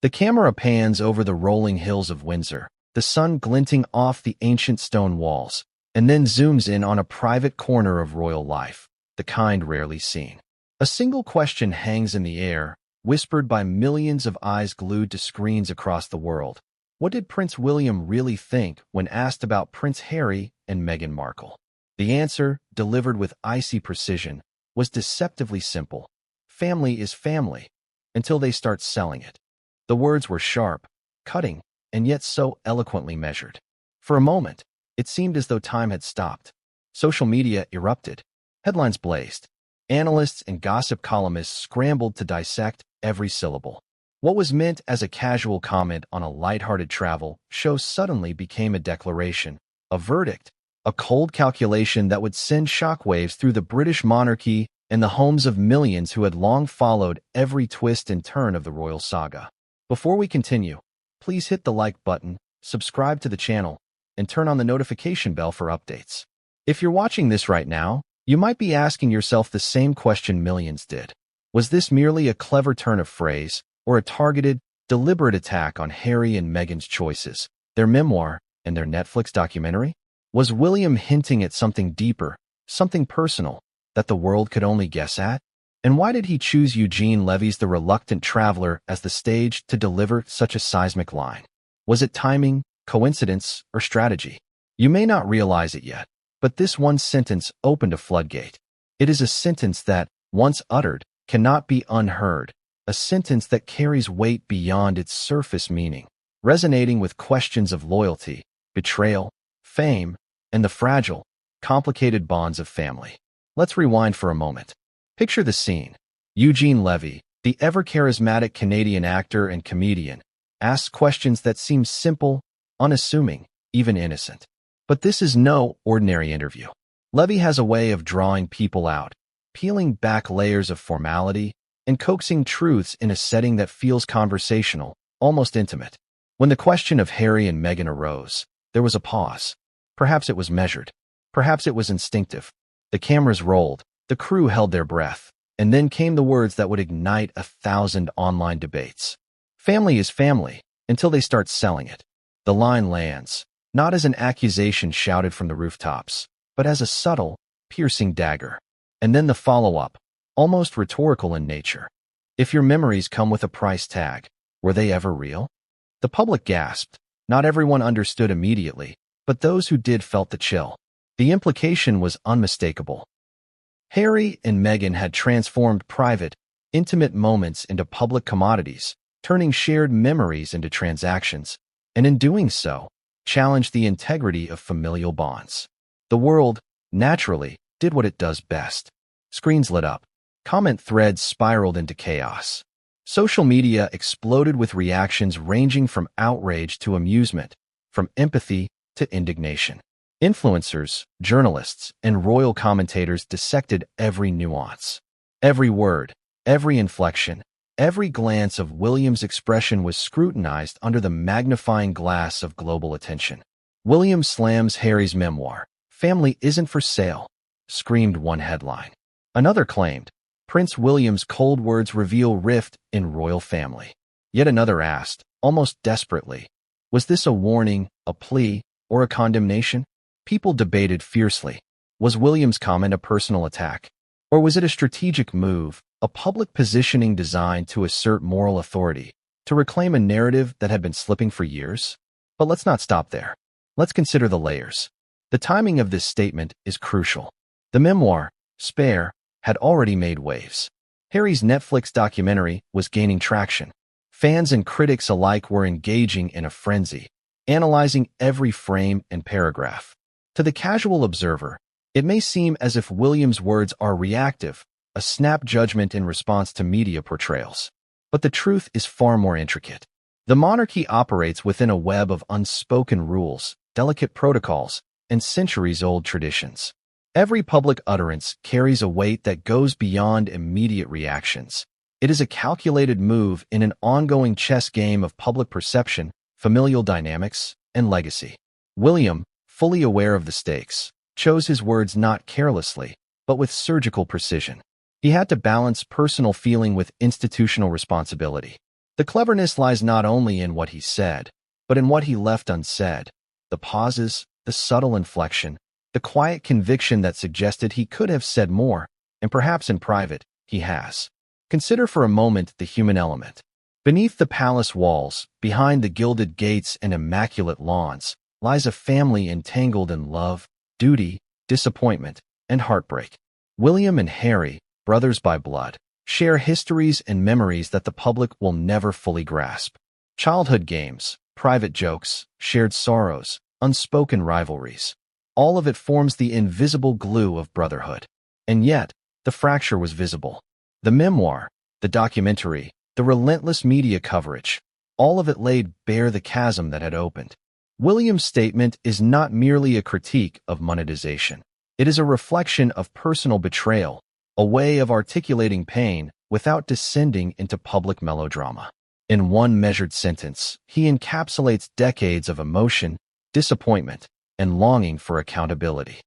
The camera pans over the rolling hills of Windsor, the sun glinting off the ancient stone walls, and then zooms in on a private corner of royal life, the kind rarely seen. A single question hangs in the air, whispered by millions of eyes glued to screens across the world. What did Prince William really think when asked about Prince Harry and Meghan Markle? The answer, delivered with icy precision, was deceptively simple. Family is family, until they start selling it. The words were sharp, cutting, and yet so eloquently measured. For a moment, it seemed as though time had stopped. Social media erupted. Headlines blazed. Analysts and gossip columnists scrambled to dissect every syllable. What was meant as a casual comment on a lighthearted travel show suddenly became a declaration, a verdict, a cold calculation that would send shockwaves through the British monarchy and the homes of millions who had long followed every twist and turn of the royal saga. Before we continue, please hit the like button, subscribe to the channel, and turn on the notification bell for updates. If you're watching this right now, you might be asking yourself the same question millions did. Was this merely a clever turn of phrase, or a targeted, deliberate attack on Harry and Meghan's choices, their memoir, and their Netflix documentary? Was William hinting at something deeper, something personal, that the world could only guess at? And why did he choose Eugene Levy's The Reluctant Traveler as the stage to deliver such a seismic line? Was it timing, coincidence, or strategy? You may not realize it yet, but this one sentence opened a floodgate. It is a sentence that, once uttered, cannot be unheard, a sentence that carries weight beyond its surface meaning, resonating with questions of loyalty, betrayal, fame, and the fragile, complicated bonds of family. Let's rewind for a moment. Picture the scene. Eugene Levy, the ever-charismatic Canadian actor and comedian, asks questions that seem simple, unassuming, even innocent. But this is no ordinary interview. Levy has a way of drawing people out, peeling back layers of formality, and coaxing truths in a setting that feels conversational, almost intimate. When the question of Harry and Meghan arose, there was a pause. Perhaps it was measured. Perhaps it was instinctive. The cameras rolled. The crew held their breath, and then came the words that would ignite 1,000 online debates. Family is family, until they start selling it. The line lands, not as an accusation shouted from the rooftops, but as a subtle, piercing dagger. And then the follow-up, almost rhetorical in nature. If your memories come with a price tag, were they ever real? The public gasped. Not everyone understood immediately, but those who did felt the chill. The implication was unmistakable. Harry and Meghan had transformed private, intimate moments into public commodities, turning shared memories into transactions, and in doing so, challenged the integrity of familial bonds. The world, naturally, did what it does best. Screens lit up. Comment threads spiraled into chaos. Social media exploded with reactions ranging from outrage to amusement, from empathy to indignation. Influencers, journalists, and royal commentators dissected every nuance. Every word, every inflection, every glance of William's expression was scrutinized under the magnifying glass of global attention. William slams Harry's memoir, "Family isn't for sale," screamed one headline. Another claimed, "Prince William's cold words reveal rift in royal family." Yet another asked, almost desperately, was this a warning, a plea, or a condemnation? People debated fiercely. Was William's comment a personal attack? Or was it a strategic move, a public positioning designed to assert moral authority, to reclaim a narrative that had been slipping for years? But let's not stop there. Let's consider the layers. The timing of this statement is crucial. The memoir, Spare, had already made waves. Harry's Netflix documentary was gaining traction. Fans and critics alike were engaging in a frenzy, analyzing every frame and paragraph. To the casual observer, it may seem as if William's words are reactive, a snap judgment in response to media portrayals. But the truth is far more intricate. The monarchy operates within a web of unspoken rules, delicate protocols, and centuries-old traditions. Every public utterance carries a weight that goes beyond immediate reactions. It is a calculated move in an ongoing chess game of public perception, familial dynamics, and legacy. William, fully aware of the stakes, chose his words not carelessly, but with surgical precision. He had to balance personal feeling with institutional responsibility. The cleverness lies not only in what he said, but in what he left unsaid. The pauses, the subtle inflection, the quiet conviction that suggested he could have said more, and perhaps in private, he has. Consider for a moment the human element. Beneath the palace walls, behind the gilded gates and immaculate lawns, lies a family entangled in love, duty, disappointment, and heartbreak. William and Harry, brothers by blood, share histories and memories that the public will never fully grasp. Childhood games, private jokes, shared sorrows, unspoken rivalries. All of it forms the invisible glue of brotherhood. And yet, the fracture was visible. The memoir, the documentary, the relentless media coverage, all of it laid bare the chasm that had opened. William's statement is not merely a critique of monetization. It is a reflection of personal betrayal, a way of articulating pain without descending into public melodrama. In one measured sentence, he encapsulates decades of emotion, disappointment, and longing for accountability.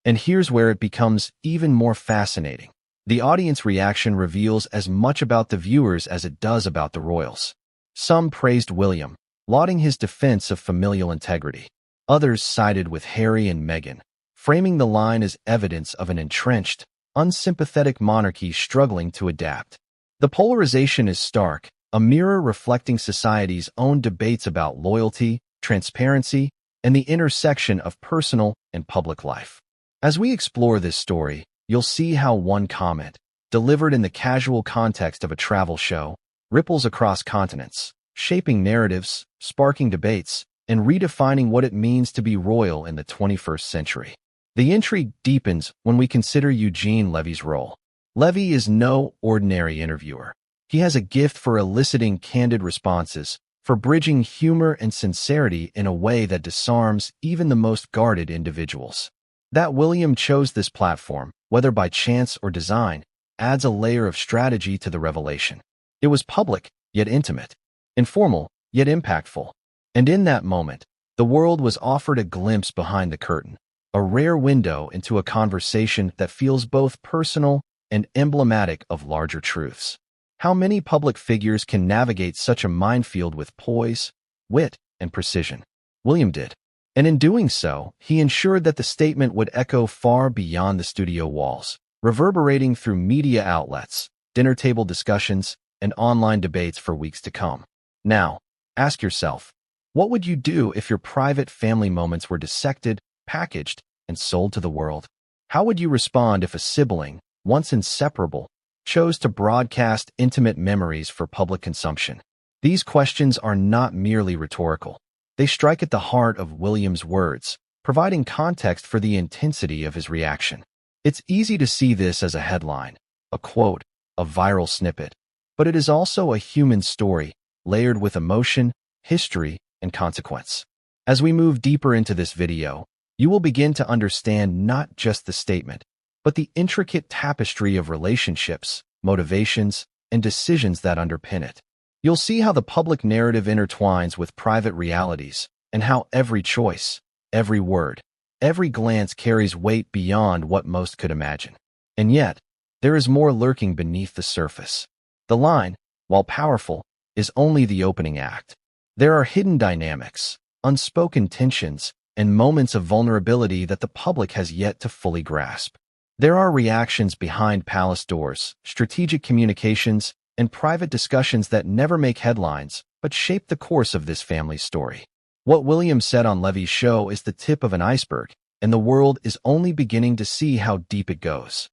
And here's where it becomes even more fascinating. The audience reaction reveals as much about the viewers as it does about the royals. Some praised William, lauding his defense of familial integrity. Others sided with Harry and Meghan, framing the line as evidence of an entrenched, unsympathetic monarchy struggling to adapt. The polarization is stark, a mirror reflecting society's own debates about loyalty, transparency, and the intersection of personal and public life. As we explore this story, you'll see how one comment, delivered in the casual context of a travel show, ripples across continents, shaping narratives, sparking debates, and redefining what it means to be royal in the 21st century. The intrigue deepens when we consider Eugene Levy's role. Levy is no ordinary interviewer. He has a gift for eliciting candid responses, for bridging humor and sincerity in a way that disarms even the most guarded individuals. That William chose this platform, whether by chance or design, adds a layer of strategy to the revelation. It was public, yet intimate, informal, yet impactful. And in that moment, the world was offered a glimpse behind the curtain, a rare window into a conversation that feels both personal and emblematic of larger truths. How many public figures can navigate such a minefield with poise, wit, and precision? William did. And in doing so, he ensured that the statement would echo far beyond the studio walls, reverberating through media outlets, dinner table discussions, and online debates for weeks to come. Now, ask yourself, what would you do if your private family moments were dissected, packaged, and sold to the world? How would you respond if a sibling, once inseparable, chose to broadcast intimate memories for public consumption? These questions are not merely rhetorical. They strike at the heart of William's words, providing context for the intensity of his reaction. It's easy to see this as a headline, a quote, a viral snippet, but it is also a human story, layered with emotion, history, and consequence. As we move deeper into this video, you will begin to understand not just the statement, but the intricate tapestry of relationships, motivations, and decisions that underpin it. You'll see how the public narrative intertwines with private realities, and how every choice, every word, every glance carries weight beyond what most could imagine. And yet, there is more lurking beneath the surface. The line, while powerful, is only the opening act. There are hidden dynamics, unspoken tensions, and moments of vulnerability that the public has yet to fully grasp. There are reactions behind palace doors, strategic communications, and private discussions that never make headlines, but shape the course of this family's story. What William said on Levy's show is the tip of an iceberg, and the world is only beginning to see how deep it goes.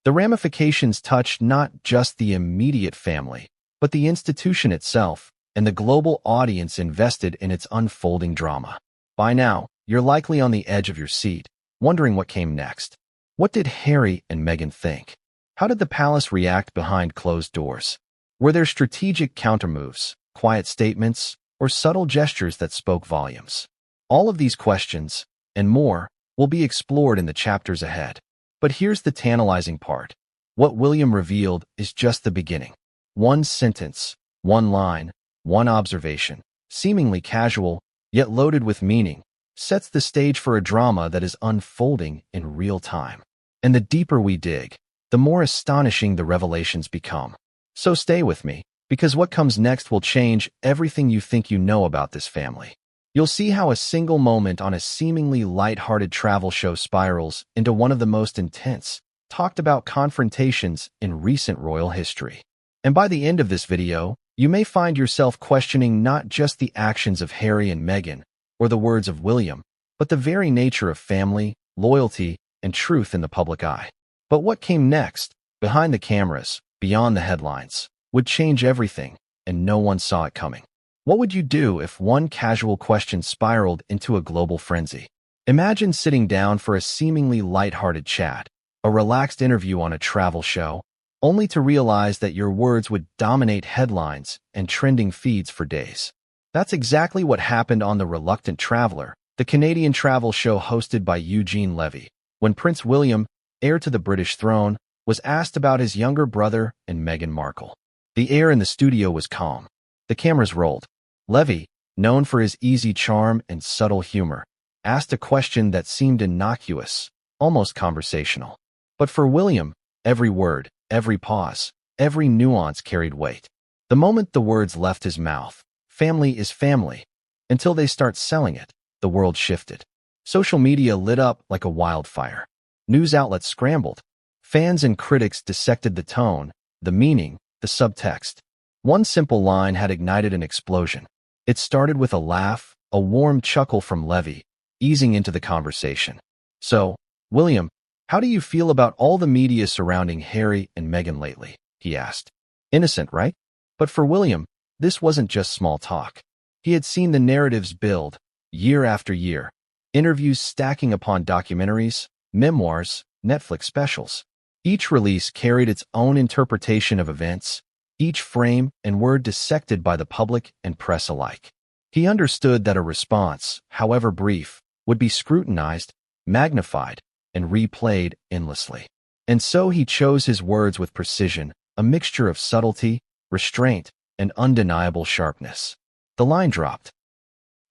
The ramifications touch not just the immediate family, but the institution itself, and the global audience invested in its unfolding drama. By now, you're likely on the edge of your seat, wondering what came next. What did Harry and Meghan think? How did the palace react behind closed doors? Were there strategic countermoves, quiet statements, or subtle gestures that spoke volumes? All of these questions, and more, will be explored in the chapters ahead. But here's the tantalizing part. What William revealed is just the beginning. One sentence, one line, one observation, seemingly casual, yet loaded with meaning, sets the stage for a drama that is unfolding in real time. And the deeper we dig, the more astonishing the revelations become. So stay with me, Because what comes next will change everything you think you know about this family. You'll see how a single moment on a seemingly light-hearted travel show spirals into one of the most intense, talked-about confrontations in recent royal history. And by the end of this video, you may find yourself questioning not just the actions of Harry and Meghan or the words of William, but the very nature of family, loyalty, and truth in the public eye. But what came next, behind the cameras, beyond the headlines, would change everything, and no one saw it coming. What would you do if one casual question spiraled into a global frenzy? Imagine sitting down for a seemingly light-hearted chat, a relaxed interview on a travel show, only to realize that your words would dominate headlines and trending feeds for days. That's exactly what happened on The Reluctant Traveler, the Canadian travel show hosted by Eugene Levy, when Prince William, heir to the British throne, was asked about his younger brother and Meghan Markle. The air in the studio was calm. The cameras rolled. Levy, known for his easy charm and subtle humor, asked a question that seemed innocuous, almost conversational. But for William, every word, every pause, every nuance carried weight. The moment the words left his mouth, family is family, until they start selling it, the world shifted. Social media lit up like a wildfire. News outlets scrambled. Fans and critics dissected the tone, the meaning, the subtext. One simple line had ignited an explosion. It started with a laugh, a warm chuckle from Levy, easing into the conversation. "So, William, how do you feel about all the media surrounding Harry and Meghan lately?" he asked. Innocent, right? But for William, this wasn't just small talk. He had seen the narratives build, year after year, interviews stacking upon documentaries, memoirs, Netflix specials. Each release carried its own interpretation of events, each frame and word dissected by the public and press alike. He understood that a response, however brief, would be scrutinized, magnified, and replayed endlessly. And so he chose his words with precision, a mixture of subtlety, restraint, and undeniable sharpness. The line dropped.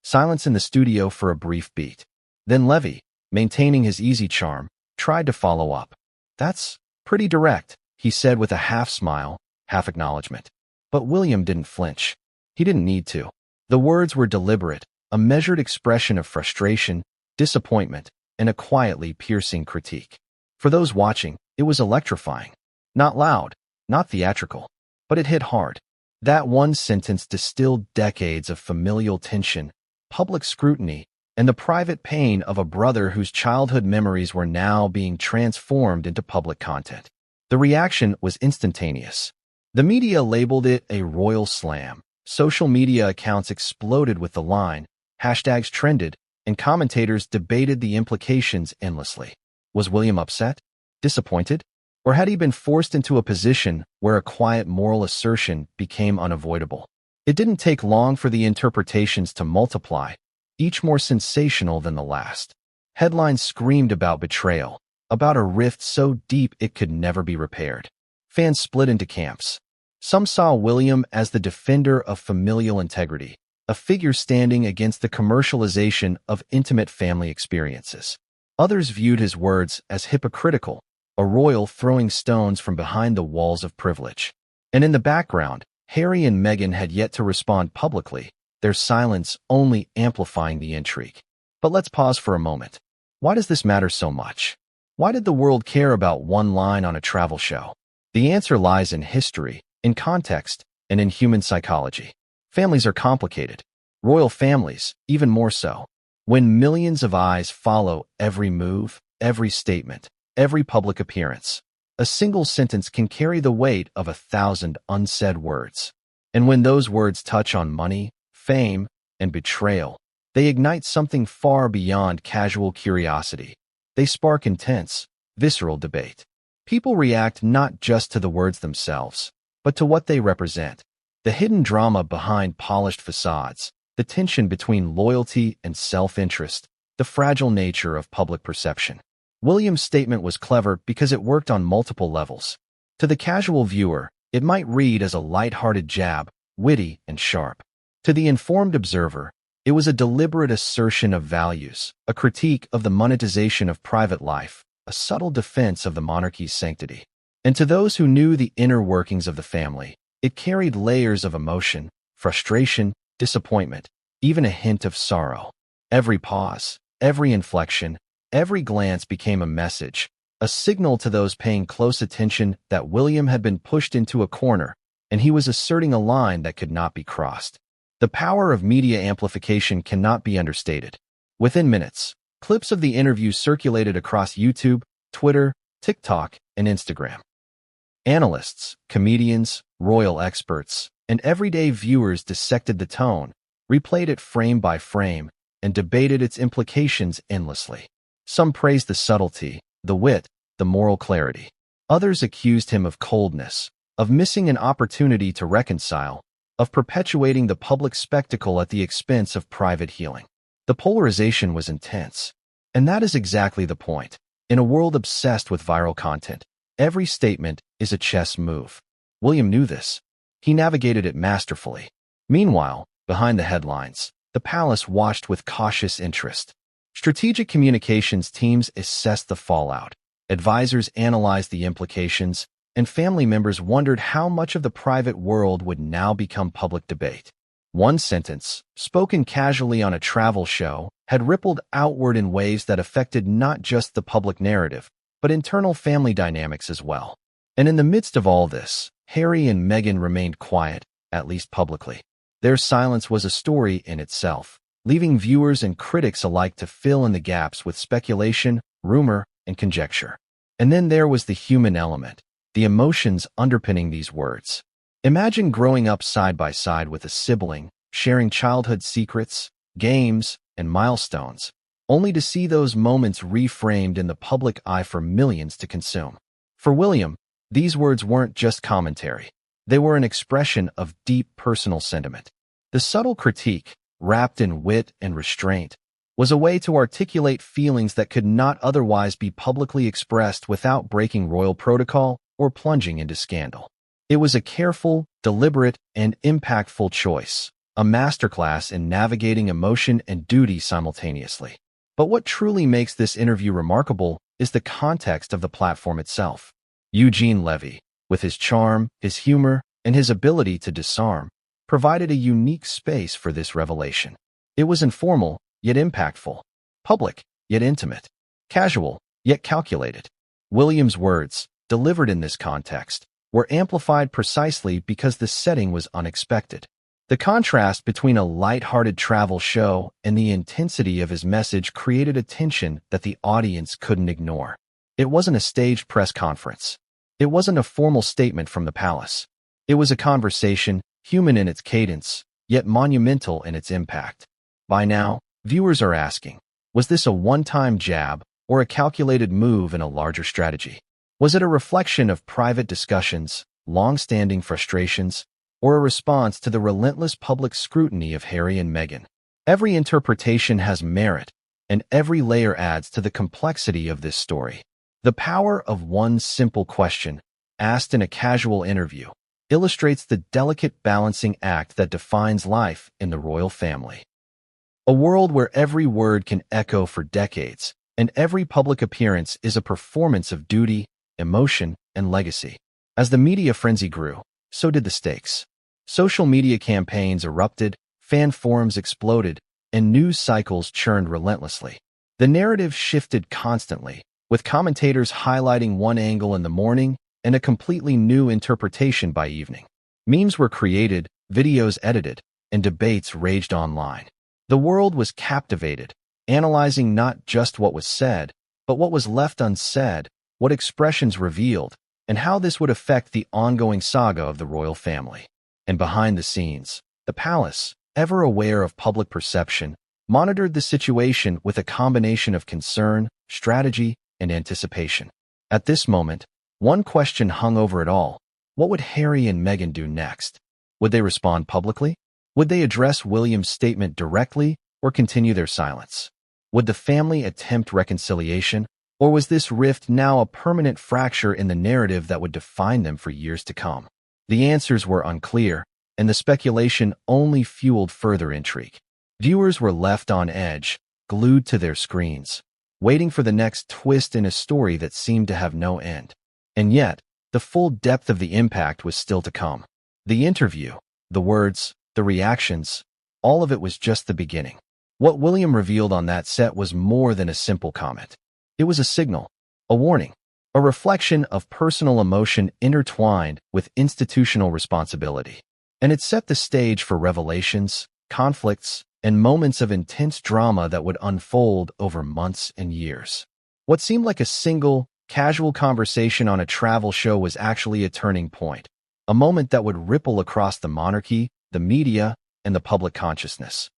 Silence in the studio for a brief beat. Then Levy, maintaining his easy charm, tried to follow up. "That's pretty direct," he said with a half-smile, half-acknowledgement. But William didn't flinch. He didn't need to. The words were deliberate, a measured expression of frustration, disappointment, and a quietly piercing critique. For those watching, it was electrifying. Not loud, not theatrical, but it hit hard. That one sentence distilled decades of familial tension, public scrutiny, and the private pain of a brother whose childhood memories were now being transformed into public content. The reaction was instantaneous. The media labeled it a royal slam. Social media accounts exploded with the line, hashtags trended, and commentators debated the implications endlessly. Was William upset? Disappointed? Or had he been forced into a position where a quiet moral assertion became unavoidable? It didn't take long for the interpretations to multiply, each more sensational than the last. Headlines screamed about betrayal, about a rift so deep it could never be repaired. Fans split into camps. Some saw William as the defender of familial integrity, a figure standing against the commercialization of intimate family experiences. Others viewed his words as hypocritical, a royal throwing stones from behind the walls of privilege. And in the background, Harry and Meghan had yet to respond publicly, their silence only amplifying the intrigue. But let's pause for a moment. Why does this matter so much? Why did the world care about one line on a travel show? The answer lies in history, in context, and in human psychology. Families are complicated. Royal families, even more so. When millions of eyes follow every move, every statement, every public appearance, a single sentence can carry the weight of 1,000 unsaid words. And when those words touch on money, fame, and betrayal, they ignite something far beyond casual curiosity. They spark intense, visceral debate. People react not just to the words themselves, but to what they represent. The hidden drama behind polished facades, the tension between loyalty and self-interest, the fragile nature of public perception. William's statement was clever because it worked on multiple levels. To the casual viewer, it might read as a light-hearted jab, witty and sharp. To the informed observer, it was a deliberate assertion of values, a critique of the monetization of private life, a subtle defense of the monarchy's sanctity. And to those who knew the inner workings of the family, It carried layers of emotion, frustration, disappointment, even a hint of sorrow. Every pause, every inflection, every glance became a message, a signal to those paying close attention that William had been pushed into a corner, and he was asserting a line that could not be crossed. The power of media amplification cannot be understated. Within minutes, clips of the interview circulated across YouTube, Twitter, TikTok, and Instagram. Analysts, comedians, royal experts, and everyday viewers dissected the tone, replayed it frame by frame, and debated its implications endlessly. Some praised the subtlety, the wit, the moral clarity. Others accused him of coldness, of missing an opportunity to reconcile, of perpetuating the public spectacle at the expense of private healing. The polarization was intense. And that is exactly the point. In a world obsessed with viral content, every statement is a chess move. William knew this. He navigated it masterfully. Meanwhile, behind the headlines, the palace watched with cautious interest. Strategic communications teams assessed the fallout. Advisors analyzed the implications, and family members wondered how much of the private world would now become public debate. One sentence, spoken casually on a travel show, had rippled outward in ways that affected not just the public narrative, but internal family dynamics as well. And in the midst of all this, Harry and Meghan remained quiet, at least publicly. Their silence was a story in itself, leaving viewers and critics alike to fill in the gaps with speculation, rumor, and conjecture. And then there was the human element, the emotions underpinning these words. Imagine growing up side by side with a sibling, sharing childhood secrets, games, and milestones, only to see those moments reframed in the public eye for millions to consume. For William, these words weren't just commentary. They were an expression of deep personal sentiment. The subtle critique, wrapped in wit and restraint, was a way to articulate feelings that could not otherwise be publicly expressed without breaking royal protocol or plunging into scandal. It was a careful, deliberate, and impactful choice, a masterclass in navigating emotion and duty simultaneously. But what truly makes this interview remarkable is the context of the platform itself. Eugene Levy, with his charm, his humor, and his ability to disarm, provided a unique space for this revelation. It was informal, yet impactful, public, yet intimate, casual, yet calculated. William's words, delivered in this context, were amplified precisely because the setting was unexpected. The contrast between a light-hearted travel show and the intensity of his message created a tension that the audience couldn't ignore. It wasn't a staged press conference. It wasn't a formal statement from the palace. It was a conversation, human in its cadence, yet monumental in its impact. By now, viewers are asking, was this a one-time jab or a calculated move in a larger strategy? Was it a reflection of private discussions, long-standing frustrations, or a response to the relentless public scrutiny of Harry and Meghan? Every interpretation has merit, and every layer adds to the complexity of this story. The power of one simple question, asked in a casual interview, illustrates the delicate balancing act that defines life in the royal family. A world where every word can echo for decades, and every public appearance is a performance of duty, emotion, and legacy. As the media frenzy grew, so did the stakes. Social media campaigns erupted, fan forums exploded, and news cycles churned relentlessly. The narrative shifted constantly, with commentators highlighting one angle in the morning and a completely new interpretation by evening. Memes were created, videos edited, and debates raged online. The world was captivated, analyzing not just what was said, but what was left unsaid, what expressions revealed, and how this would affect the ongoing saga of the royal family. And behind the scenes, the palace, ever aware of public perception, monitored the situation with a combination of concern, strategy, and anticipation. At this moment, one question hung over it all. What would Harry and Meghan do next? Would they respond publicly? Would they address William's statement directly or continue their silence? Would the family attempt reconciliation? Or was this rift now a permanent fracture in the narrative that would define them for years to come? The answers were unclear, and the speculation only fueled further intrigue. Viewers were left on edge, glued to their screens, waiting for the next twist in a story that seemed to have no end. And yet, the full depth of the impact was still to come. The interview, the words, the reactions, all of it was just the beginning. What William revealed on that set was more than a simple comment. It was a signal, a warning, a reflection of personal emotion intertwined with institutional responsibility. And it set the stage for revelations, conflicts, and moments of intense drama that would unfold over months and years. What seemed like a single, casual conversation on a travel show was actually a turning point, a moment that would ripple across the monarchy, the media, and the public consciousness.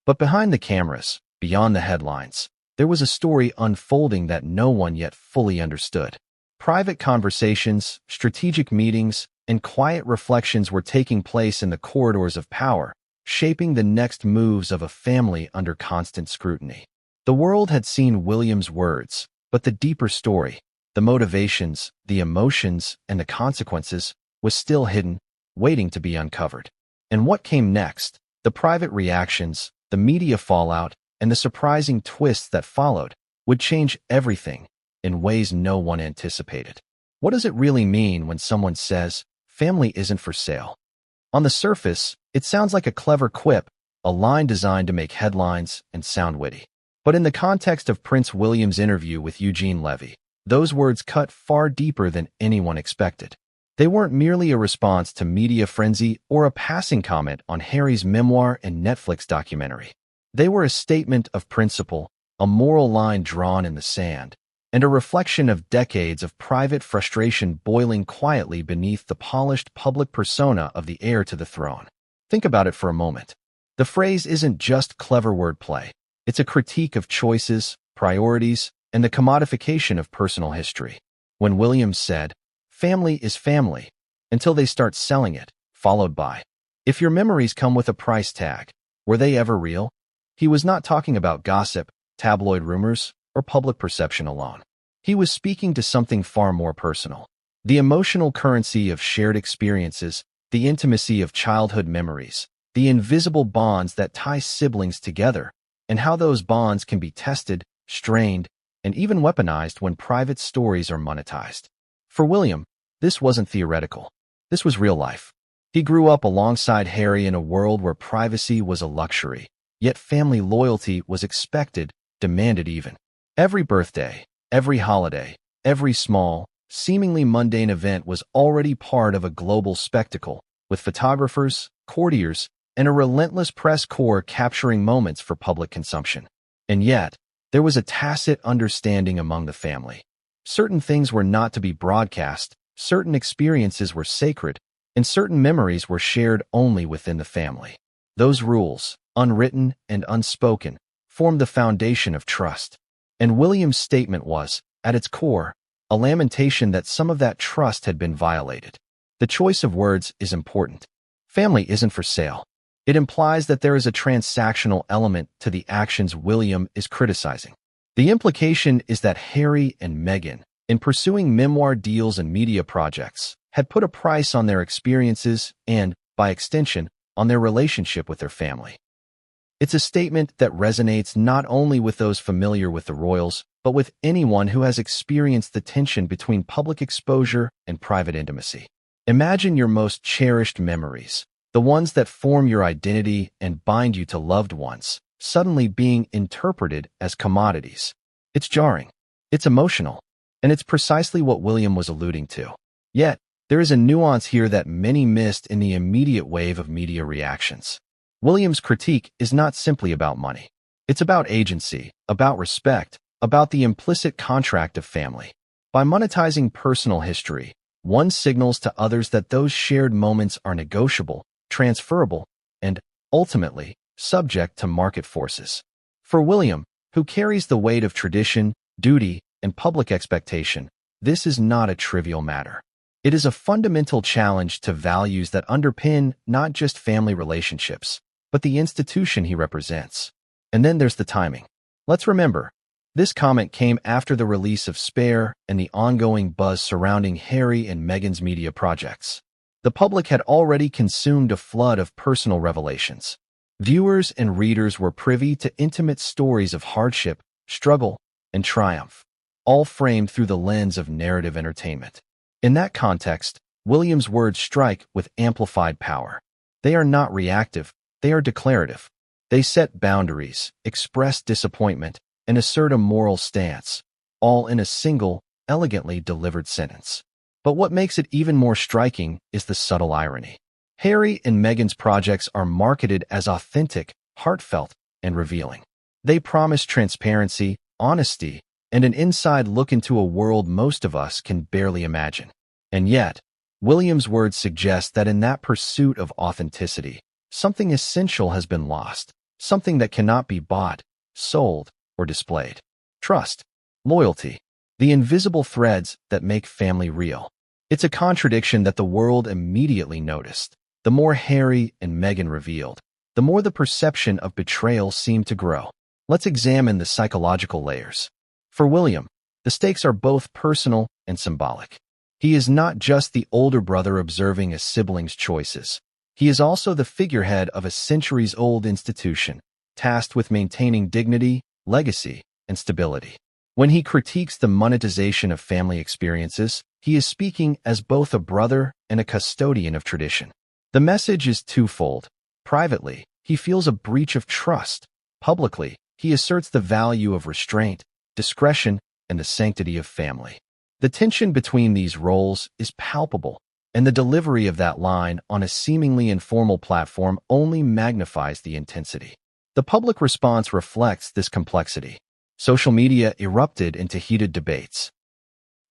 But behind the cameras, beyond the headlines, there was a story unfolding that no one yet fully understood. Private conversations, strategic meetings, and quiet reflections were taking place in the corridors of power, shaping the next moves of a family under constant scrutiny. The world had seen William's words, but the deeper story, the motivations, the emotions, and the consequences, was still hidden, waiting to be uncovered. And what came next, the private reactions, the media fallout, and the surprising twists that followed, would change everything in ways no one anticipated. What does it really mean when someone says, "Family isn't for sale"? On the surface, it sounds like a clever quip, a line designed to make headlines and sound witty. But in the context of Prince William's interview with Eugene Levy, those words cut far deeper than anyone expected. They weren't merely a response to media frenzy or a passing comment on Harry's memoir and Netflix documentary. They were a statement of principle, a moral line drawn in the sand, and a reflection of decades of private frustration boiling quietly beneath the polished public persona of the heir to the throne. Think about it for a moment. The phrase isn't just clever wordplay. It's a critique of choices, priorities, and the commodification of personal history. When Williams said, "Family is family," until they start selling it, followed by, "If your memories come with a price tag, were they ever real?" He was not talking about gossip, tabloid rumors, or public perception alone. He was speaking to something far more personal. The emotional currency of shared experiences, the intimacy of childhood memories, the invisible bonds that tie siblings together, and how those bonds can be tested, strained, and even weaponized when private stories are monetized. For William, this wasn't theoretical. This was real life. He grew up alongside Harry in a world where privacy was a luxury, yet family loyalty was expected, demanded even. Every birthday, every holiday, every small, seemingly mundane event was already part of a global spectacle, with photographers, courtiers, and a relentless press corps capturing moments for public consumption. And yet, there was a tacit understanding among the family. Certain things were not to be broadcast, certain experiences were sacred, and certain memories were shared only within the family. Those rules, unwritten and unspoken, formed the foundation of trust. And William's statement was, at its core, a lamentation that some of that trust had been violated. The choice of words is important. Family isn't for sale. It implies that there is a transactional element to the actions William is criticizing. The implication is that Harry and Meghan, in pursuing memoir deals and media projects, had put a price on their experiences and, by extension, on their relationship with their family. It's a statement that resonates not only with those familiar with the royals, but with anyone who has experienced the tension between public exposure and private intimacy. Imagine your most cherished memories, the ones that form your identity and bind you to loved ones, suddenly being interpreted as commodities. It's jarring, it's emotional, and it's precisely what William was alluding to. Yet, there is a nuance here that many missed in the immediate wave of media reactions. William's critique is not simply about money. It's about agency, about respect, about the implicit contract of family. By monetizing personal history, one signals to others that those shared moments are negotiable, transferable, and, ultimately, subject to market forces. For William, who carries the weight of tradition, duty, and public expectation, this is not a trivial matter. It is a fundamental challenge to values that underpin not just family relationships, but the institution he represents. And then there's the timing. Let's remember, this comment came after the release of Spare and the ongoing buzz surrounding Harry and Meghan's media projects. The public had already consumed a flood of personal revelations. Viewers and readers were privy to intimate stories of hardship, struggle, and triumph, all framed through the lens of narrative entertainment. In that context, William's words strike with amplified power. They are not reactive, they are declarative. They set boundaries, express disappointment, and assert a moral stance, all in a single, elegantly delivered sentence. But what makes it even more striking is the subtle irony. Harry and Meghan's projects are marketed as authentic, heartfelt, and revealing. They promise transparency, honesty, and an inside look into a world most of us can barely imagine. And yet, William's words suggest that in that pursuit of authenticity, something essential has been lost, something that cannot be bought, sold, or displayed. Trust, loyalty, the invisible threads that make family real. It's a contradiction that the world immediately noticed. The more Harry and Meghan revealed, the more the perception of betrayal seemed to grow. Let's examine the psychological layers. For William, the stakes are both personal and symbolic. He is not just the older brother observing a sibling's choices. He is also the figurehead of a centuries-old institution, tasked with maintaining dignity, legacy, and stability. When he critiques the monetization of family experiences, he is speaking as both a brother and a custodian of tradition. The message is twofold. Privately, he feels a breach of trust. Publicly, he asserts the value of restraint, discretion, and the sanctity of family. The tension between these roles is palpable, and the delivery of that line on a seemingly informal platform only magnifies the intensity. The public response reflects this complexity. Social media erupted into heated debates.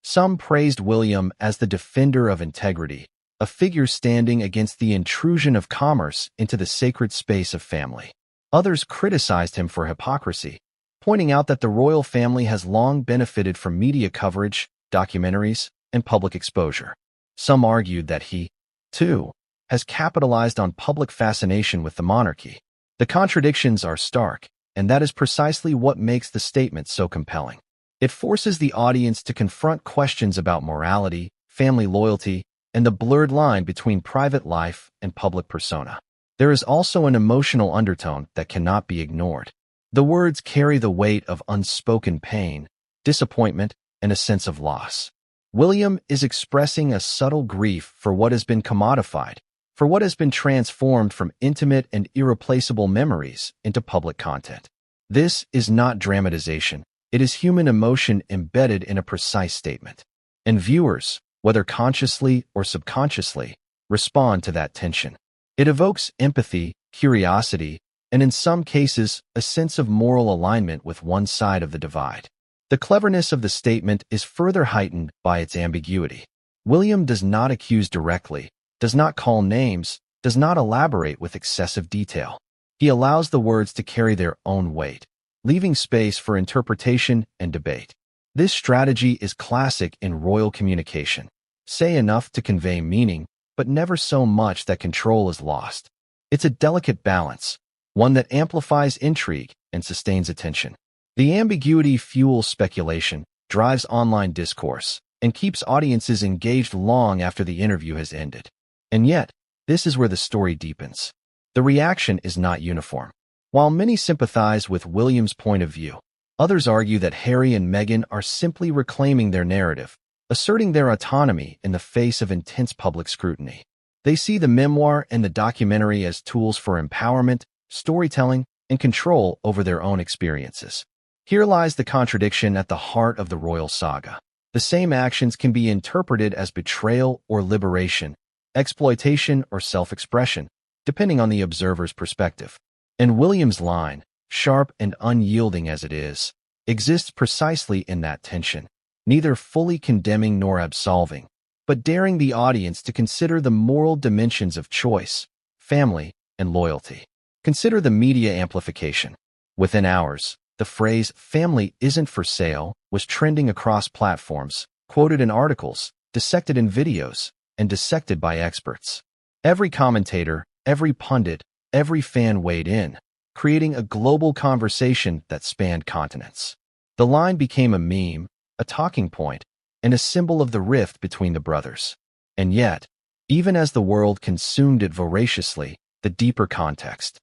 Some praised William as the defender of integrity, a figure standing against the intrusion of commerce into the sacred space of family. Others criticized him for hypocrisy, pointing out that the royal family has long benefited from media coverage, documentaries, and public exposure. Some argued that he, too, has capitalized on public fascination with the monarchy. The contradictions are stark, and that is precisely what makes the statement so compelling. It forces the audience to confront questions about morality, family loyalty, and the blurred line between private life and public persona. There is also an emotional undertone that cannot be ignored. The words carry the weight of unspoken pain, disappointment, and a sense of loss. William is expressing a subtle grief for what has been commodified, for what has been transformed from intimate and irreplaceable memories into public content. This is not dramatization. It is human emotion embedded in a precise statement. And viewers, whether consciously or subconsciously, respond to that tension. It evokes empathy, curiosity, and in some cases, a sense of moral alignment with one side of the divide. The cleverness of the statement is further heightened by its ambiguity. William does not accuse directly, does not call names, does not elaborate with excessive detail. He allows the words to carry their own weight, leaving space for interpretation and debate. This strategy is classic in royal communication. Say enough to convey meaning, but never so much that control is lost. It's a delicate balance, one that amplifies intrigue and sustains attention. The ambiguity fuels speculation, drives online discourse, and keeps audiences engaged long after the interview has ended. And yet, this is where the story deepens. The reaction is not uniform. While many sympathize with William's point of view, others argue that Harry and Meghan are simply reclaiming their narrative, asserting their autonomy in the face of intense public scrutiny. They see the memoir and the documentary as tools for empowerment, storytelling, and control over their own experiences. Here lies the contradiction at the heart of the royal saga. The same actions can be interpreted as betrayal or liberation, exploitation or self-expression, depending on the observer's perspective. And William's line, sharp and unyielding as it is, exists precisely in that tension, neither fully condemning nor absolving, but daring the audience to consider the moral dimensions of choice, family, and loyalty. Consider the media amplification. Within hours, the phrase "family isn't for sale" was trending across platforms, quoted in articles, dissected in videos, and dissected by experts. Every commentator, every pundit, every fan weighed in, creating a global conversation that spanned continents. The line became a meme, a talking point, and a symbol of the rift between the brothers. And yet, even as the world consumed it voraciously, the deeper context,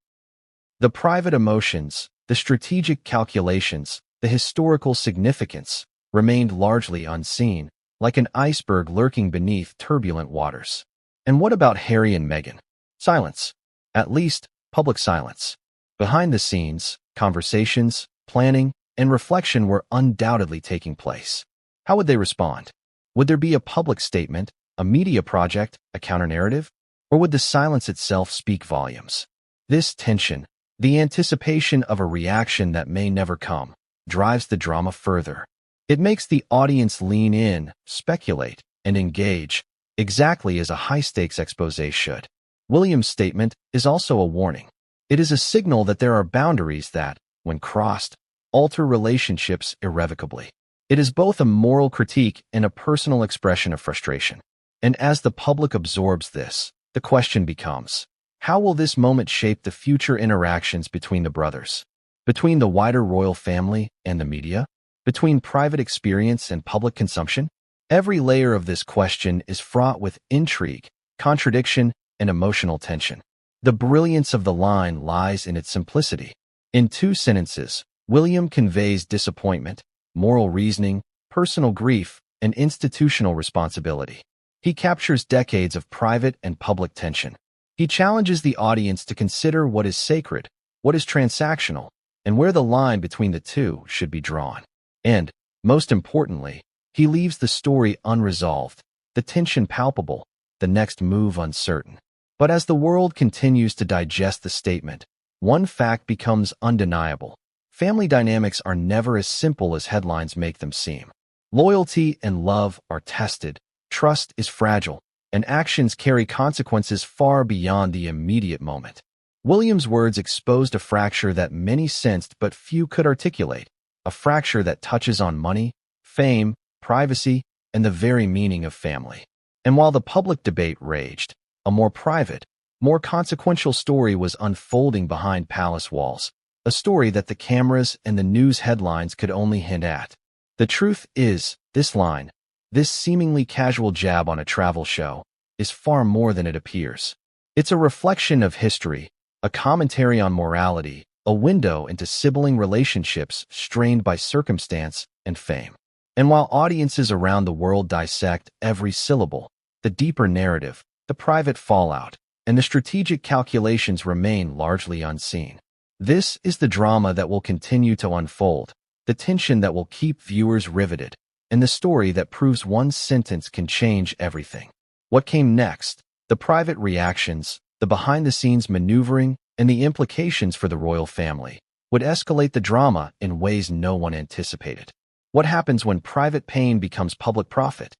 the private emotions, the strategic calculations, the historical significance, remained largely unseen, like an iceberg lurking beneath turbulent waters. And what about Harry and Meghan? Silence. At least, public silence. Behind the scenes, conversations, planning, and reflection were undoubtedly taking place. How would they respond? Would there be a public statement, a media project, a counter-narrative? Or would the silence itself speak volumes? This tension, the anticipation of a reaction that may never come, drives the drama further. It makes the audience lean in, speculate, and engage, exactly as a high-stakes exposé should. William's statement is also a warning. It is a signal that there are boundaries that, when crossed, alter relationships irrevocably. It is both a moral critique and a personal expression of frustration. And as the public absorbs this, the question becomes, how will this moment shape the future interactions between the brothers? Between the wider royal family and the media? Between private experience and public consumption? Every layer of this question is fraught with intrigue, contradiction, and emotional tension. The brilliance of the line lies in its simplicity. In 2 sentences, William conveys disappointment, moral reasoning, personal grief, and institutional responsibility. He captures decades of private and public tension. He challenges the audience to consider what is sacred, what is transactional, and where the line between the two should be drawn. And, most importantly, he leaves the story unresolved, the tension palpable, the next move uncertain. But as the world continues to digest the statement, one fact becomes undeniable. Family dynamics are never as simple as headlines make them seem. Loyalty and love are tested, trust is fragile, and actions carry consequences far beyond the immediate moment. William's words exposed a fracture that many sensed but few could articulate, a fracture that touches on money, fame, privacy, and the very meaning of family. And while the public debate raged, a more private, more consequential story was unfolding behind palace walls, a story that the cameras and the news headlines could only hint at. The truth is, this line, this seemingly casual jab on a travel show, is far more than it appears. It's a reflection of history, a commentary on morality, a window into sibling relationships strained by circumstance and fame. And while audiences around the world dissect every syllable, the deeper narrative, the private fallout, and the strategic calculations remain largely unseen. This is the drama that will continue to unfold, the tension that will keep viewers riveted, and the story that proves one sentence can change everything. What came next? The private reactions, the behind-the-scenes maneuvering, and the implications for the royal family would escalate the drama in ways no one anticipated. What happens when private pain becomes public profit?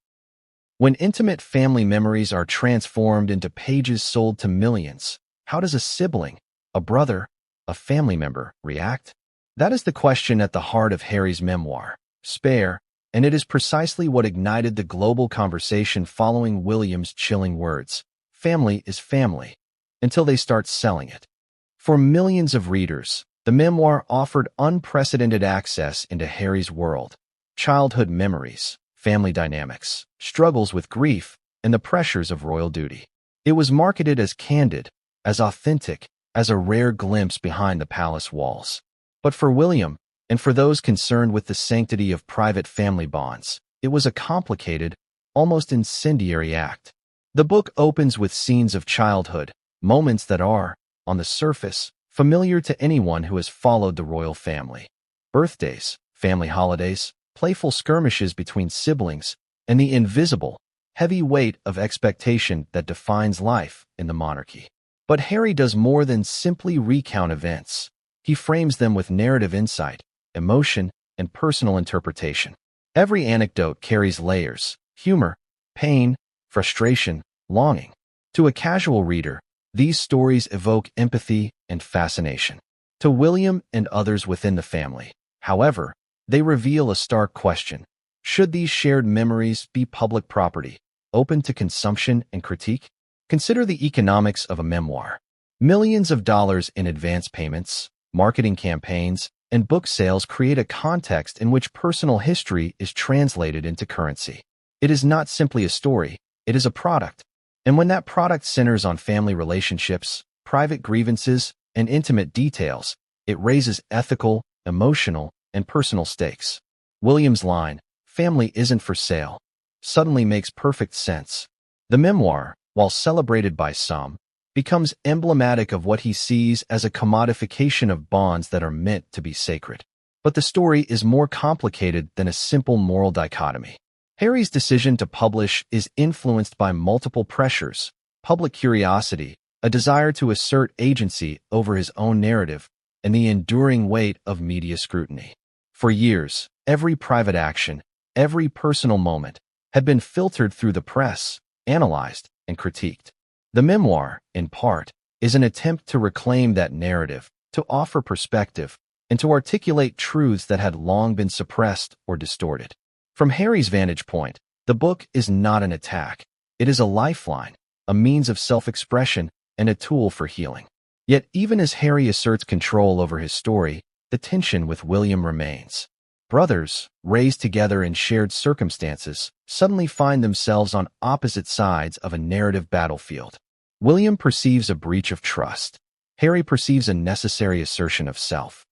When intimate family memories are transformed into pages sold to millions, how does a sibling, a brother, a family member react? That is the question at the heart of Harry's memoir, Spare, and it is precisely what ignited the global conversation following William's chilling words. Family is family, until they start selling it. For millions of readers, the memoir offered unprecedented access into Harry's world, childhood memories, family dynamics, struggles with grief, and the pressures of royal duty. It was marketed as candid, as authentic, as a rare glimpse behind the palace walls. But for William, and for those concerned with the sanctity of private family bonds, it was a complicated, almost incendiary act. The book opens with scenes of childhood, moments that are, on the surface, familiar to anyone who has followed the royal family. Birthdays, family holidays, playful skirmishes between siblings, and the invisible, heavy weight of expectation that defines life in the monarchy. But Harry does more than simply recount events. He frames them with narrative insight, emotion, and personal interpretation. Every anecdote carries layers, humor, pain, frustration, longing. To a casual reader, these stories evoke empathy and fascination. To William and others within the family, however, they reveal a stark question. Should these shared memories be public property, open to consumption and critique? Consider the economics of a memoir. Millions of dollars in advance payments, marketing campaigns, and book sales create a context in which personal history is translated into currency. It is not simply a story, it is a product. And when that product centers on family relationships, private grievances, and intimate details, it raises ethical, emotional, and personal stakes. William's line, "Family isn't for sale," suddenly makes perfect sense. The memoir, while celebrated by some, becomes emblematic of what he sees as a commodification of bonds that are meant to be sacred. But the story is more complicated than a simple moral dichotomy. Harry's decision to publish is influenced by multiple pressures: public curiosity, a desire to assert agency over his own narrative, and the enduring weight of media scrutiny. For years, every private action, every personal moment, had been filtered through the press, analyzed, and critiqued. The memoir, in part, is an attempt to reclaim that narrative, to offer perspective, and to articulate truths that had long been suppressed or distorted. From Harry's vantage point, the book is not an attack. It is a lifeline, a means of self-expression, and a tool for healing. Yet even as Harry asserts control over his story, the tension with William remains. Brothers, raised together in shared circumstances, suddenly find themselves on opposite sides of a narrative battlefield. William perceives a breach of trust. Harry perceives a necessary assertion of self.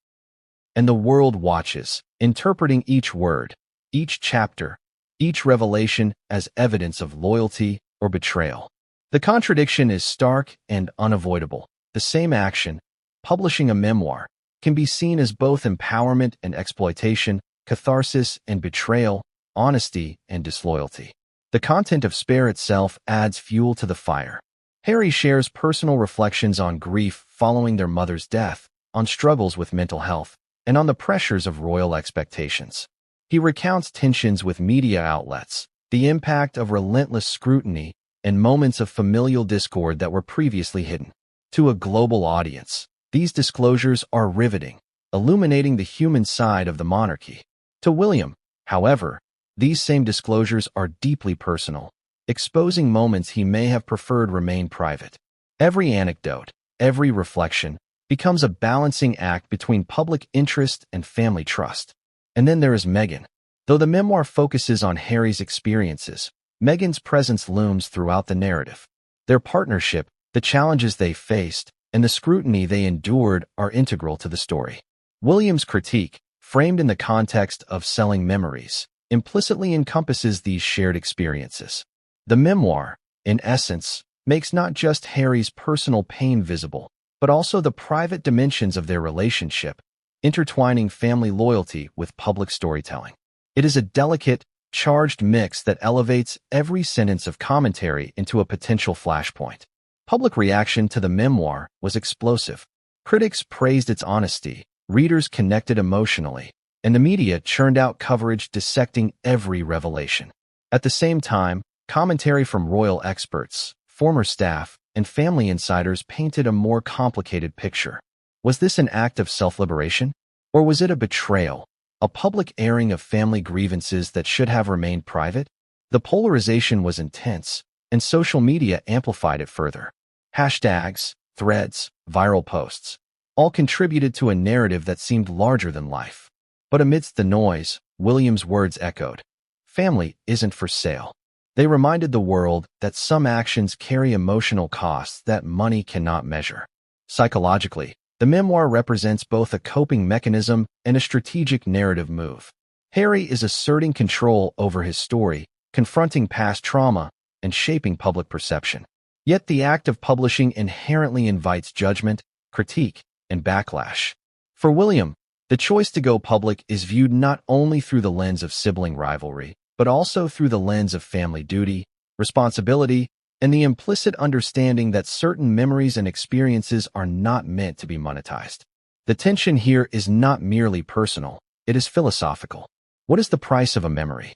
And the world watches, interpreting each word, each chapter, each revelation as evidence of loyalty or betrayal. The contradiction is stark and unavoidable. The same action, publishing a memoir, can be seen as both empowerment and exploitation, catharsis and betrayal, honesty and disloyalty. The content of Spare itself adds fuel to the fire. Harry shares personal reflections on grief following their mother's death, on struggles with mental health, and on the pressures of royal expectations. He recounts tensions with media outlets, the impact of relentless scrutiny, and moments of familial discord that were previously hidden. To a global audience, these disclosures are riveting, illuminating the human side of the monarchy. To William, however, these same disclosures are deeply personal, exposing moments he may have preferred remain private. Every anecdote, every reflection, becomes a balancing act between public interest and family trust. And then there is Meghan. Though the memoir focuses on Harry's experiences, Meghan's presence looms throughout the narrative. Their partnership, the challenges they faced, and the scrutiny they endured are integral to the story. William's critique, framed in the context of selling memories, implicitly encompasses these shared experiences. The memoir, in essence, makes not just Harry's personal pain visible, but also the private dimensions of their relationship, intertwining family loyalty with public storytelling. It is a delicate, charged mix that elevates every sentence of commentary into a potential flashpoint. Public reaction to the memoir was explosive. Critics praised its honesty, readers connected emotionally, and the media churned out coverage dissecting every revelation. At the same time, commentary from royal experts, former staff, and family insiders painted a more complicated picture. Was this an act of self-liberation? Or was it a betrayal, a public airing of family grievances that should have remained private? The polarization was intense, and social media amplified it further. Hashtags, threads, viral posts, all contributed to a narrative that seemed larger than life. But amidst the noise, William's words echoed. Family isn't for sale. They reminded the world that some actions carry emotional costs that money cannot measure. Psychologically, the memoir represents both a coping mechanism and a strategic narrative move. Harry is asserting control over his story, confronting past trauma, and shaping public perception. Yet the act of publishing inherently invites judgment, critique, and backlash. For William, the choice to go public is viewed not only through the lens of sibling rivalry, but also through the lens of family duty, responsibility, and the implicit understanding that certain memories and experiences are not meant to be monetized. The tension here is not merely personal, it is philosophical. What is the price of a memory?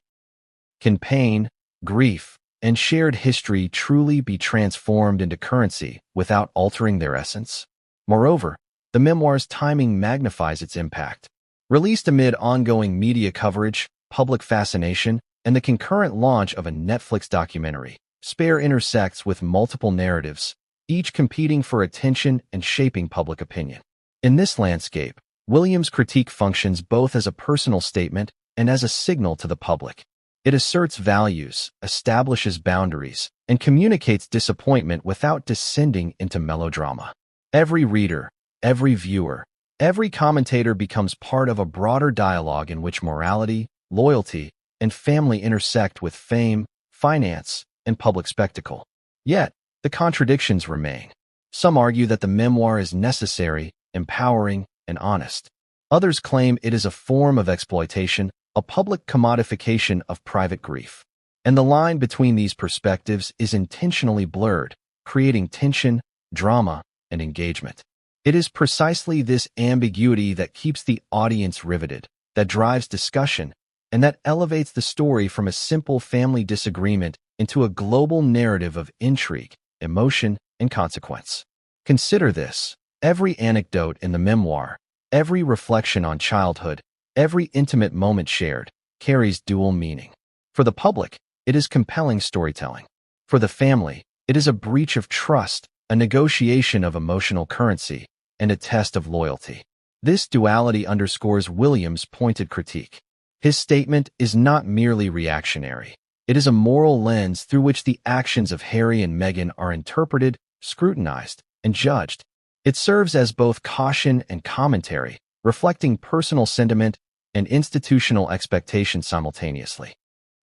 Can pain, grief, and shared history truly be transformed into currency without altering their essence? Moreover, the memoir's timing magnifies its impact. Released amid ongoing media coverage, public fascination, and the concurrent launch of a Netflix documentary, Spare intersects with multiple narratives, each competing for attention and shaping public opinion. In this landscape, William's critique functions both as a personal statement and as a signal to the public. It asserts values, establishes boundaries, and communicates disappointment without descending into melodrama. Every reader, every viewer, every commentator becomes part of a broader dialogue in which morality, loyalty, and family intersect with fame, finance, and public spectacle. Yet, the contradictions remain. Some argue that the memoir is necessary, empowering, and honest. Others claim it is a form of exploitation, a public commodification of private grief. And the line between these perspectives is intentionally blurred, creating tension, drama, and engagement. It is precisely this ambiguity that keeps the audience riveted, that drives discussion, and that elevates the story from a simple family disagreement into a global narrative of intrigue, emotion, and consequence. Consider this: every anecdote in the memoir, every reflection on childhood, every intimate moment shared, carries dual meaning. For the public, it is compelling storytelling. For the family, it is a breach of trust, a negotiation of emotional currency, and a test of loyalty. This duality underscores William's pointed critique. His statement is not merely reactionary. It is a moral lens through which the actions of Harry and Meghan are interpreted, scrutinized, and judged. It serves as both caution and commentary, reflecting personal sentiment and institutional expectation simultaneously.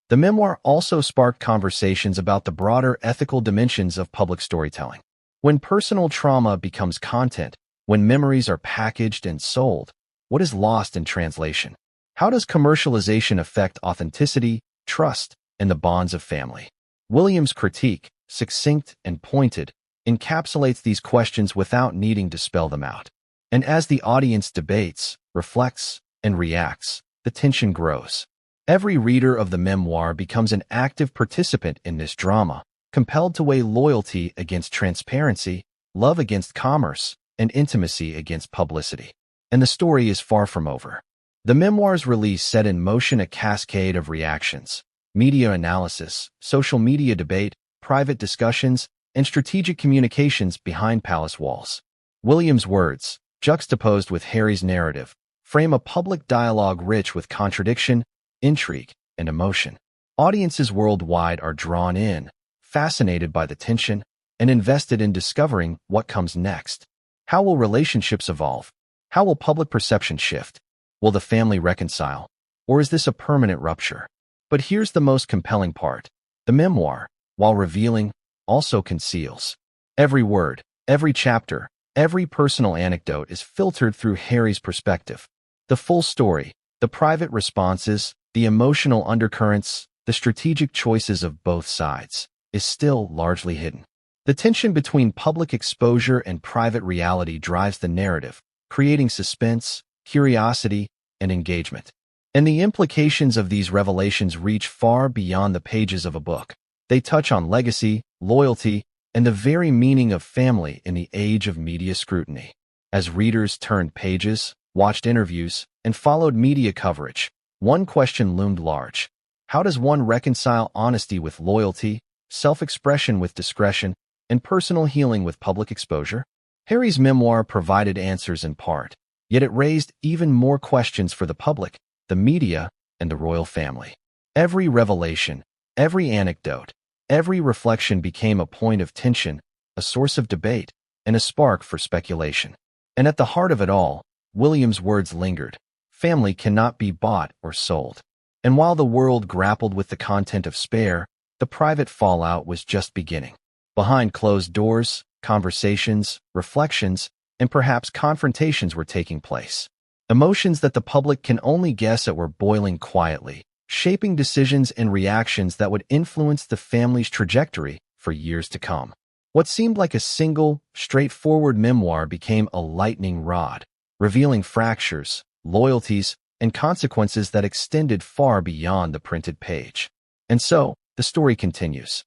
The memoir also sparked conversations about the broader ethical dimensions of public storytelling. When personal trauma becomes content, when memories are packaged and sold, what is lost in translation? How does commercialization affect authenticity, trust, and the bonds of family? William's critique, succinct and pointed, encapsulates these questions without needing to spell them out. And as the audience debates, reflects, and reacts, the tension grows. Every reader of the memoir becomes an active participant in this drama, compelled to weigh loyalty against transparency, love against commerce, and intimacy against publicity. And the story is far from over. The memoir's release set in motion a cascade of reactions: media analysis, social media debate, private discussions, and strategic communications behind palace walls. William's words, juxtaposed with Harry's narrative, frame a public dialogue rich with contradiction, intrigue, and emotion. Audiences worldwide are drawn in, fascinated by the tension, and invested in discovering what comes next. How will relationships evolve? How will public perception shift? Will the family reconcile? Or is this a permanent rupture? But here's the most compelling part. The memoir, while revealing, also conceals. Every word, every chapter, every personal anecdote is filtered through Harry's perspective. The full story, the private responses, the emotional undercurrents, the strategic choices of both sides, is still largely hidden. The tension between public exposure and private reality drives the narrative, creating suspense, curiosity, and engagement. And the implications of these revelations reach far beyond the pages of a book. They touch on legacy, loyalty, and the very meaning of family in the age of media scrutiny. As readers turned pages, watched interviews, and followed media coverage, one question loomed large. How does one reconcile honesty with loyalty, self-expression with discretion, and personal healing with public exposure? Harry's memoir provided answers in part, yet it raised even more questions for the public, the media, and the royal family. Every revelation, every anecdote, every reflection became a point of tension, a source of debate, and a spark for speculation. And at the heart of it all, William's words lingered: family cannot be bought or sold. And while the world grappled with the content of Spare, the private fallout was just beginning. Behind closed doors, conversations, reflections, and perhaps confrontations were taking place. Emotions that the public can only guess at were boiling quietly, shaping decisions and reactions that would influence the family's trajectory for years to come. What seemed like a single, straightforward memoir became a lightning rod, revealing fractures, loyalties, and consequences that extended far beyond the printed page. And so, the story continues.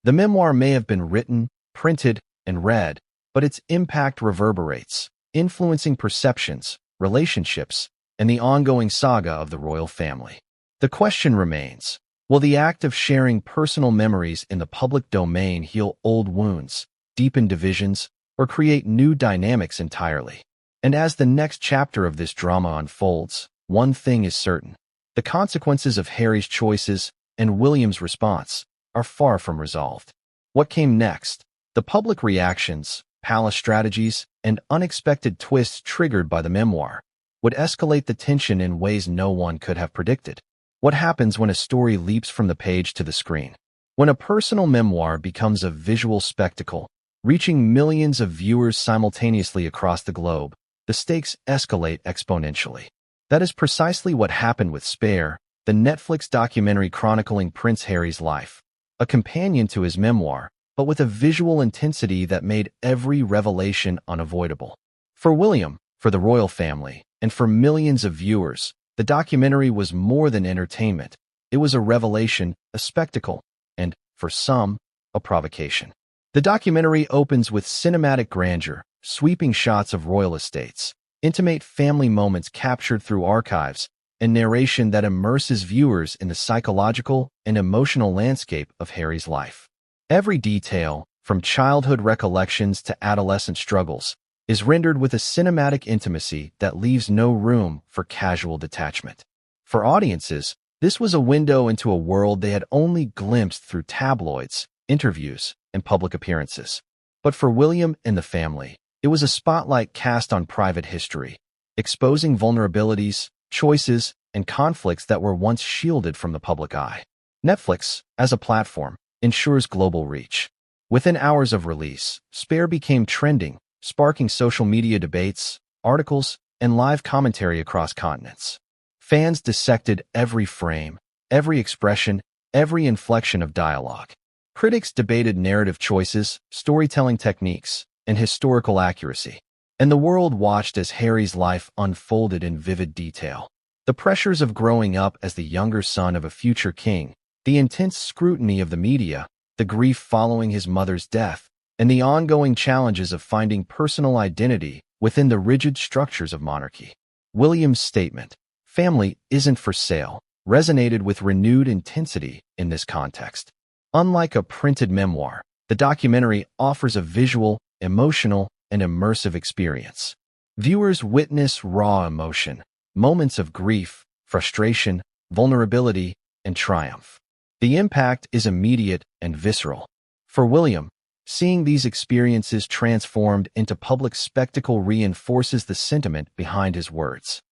The memoir may have been written, printed, and read, but its impact reverberates, influencing perceptions, relationships, and the ongoing saga of the royal family. The question remains: will the act of sharing personal memories in the public domain heal old wounds, deepen divisions, or create new dynamics entirely? And as the next chapter of this drama unfolds, one thing is certain: the consequences of Harry's choices and William's response are far from resolved. What came next? The public reactions, palace strategies, and unexpected twists triggered by the memoir would escalate the tension in ways no one could have predicted. What happens when a story leaps from the page to the screen? When a personal memoir becomes a visual spectacle, reaching millions of viewers simultaneously across the globe, the stakes escalate exponentially. That is precisely what happened with Spare, the Netflix documentary chronicling Prince Harry's life, a companion to his memoir, but with a visual intensity that made every revelation unavoidable. For William, for the royal family, and for millions of viewers, the documentary was more than entertainment. It was a revelation, a spectacle, and, for some, a provocation. The documentary opens with cinematic grandeur, sweeping shots of royal estates, intimate family moments captured through archives, and narration that immerses viewers in the psychological and emotional landscape of Harry's life. Every detail, from childhood recollections to adolescent struggles, is rendered with a cinematic intimacy that leaves no room for casual detachment. For audiences, this was a window into a world they had only glimpsed through tabloids, interviews, and public appearances. But for William and the family, it was a spotlight cast on private history, exposing vulnerabilities, choices, and conflicts that were once shielded from the public eye. Netflix, as a platform, ensures global reach. Within hours of release, Spare became trending, sparking social media debates, articles, and live commentary across continents. Fans dissected every frame, every expression, every inflection of dialogue. Critics debated narrative choices, storytelling techniques, and historical accuracy. And the world watched as Harry's life unfolded in vivid detail. The pressures of growing up as the younger son of a future king, the intense scrutiny of the media, the grief following his mother's death, and the ongoing challenges of finding personal identity within the rigid structures of monarchy. William's statement, "Family isn't for sale," resonated with renewed intensity in this context. Unlike a printed memoir, the documentary offers a visual, emotional, and immersive experience. Viewers witness raw emotion, moments of grief, frustration, vulnerability, and triumph. The impact is immediate and visceral. For William, seeing these experiences transformed into public spectacle reinforces the sentiment behind his words.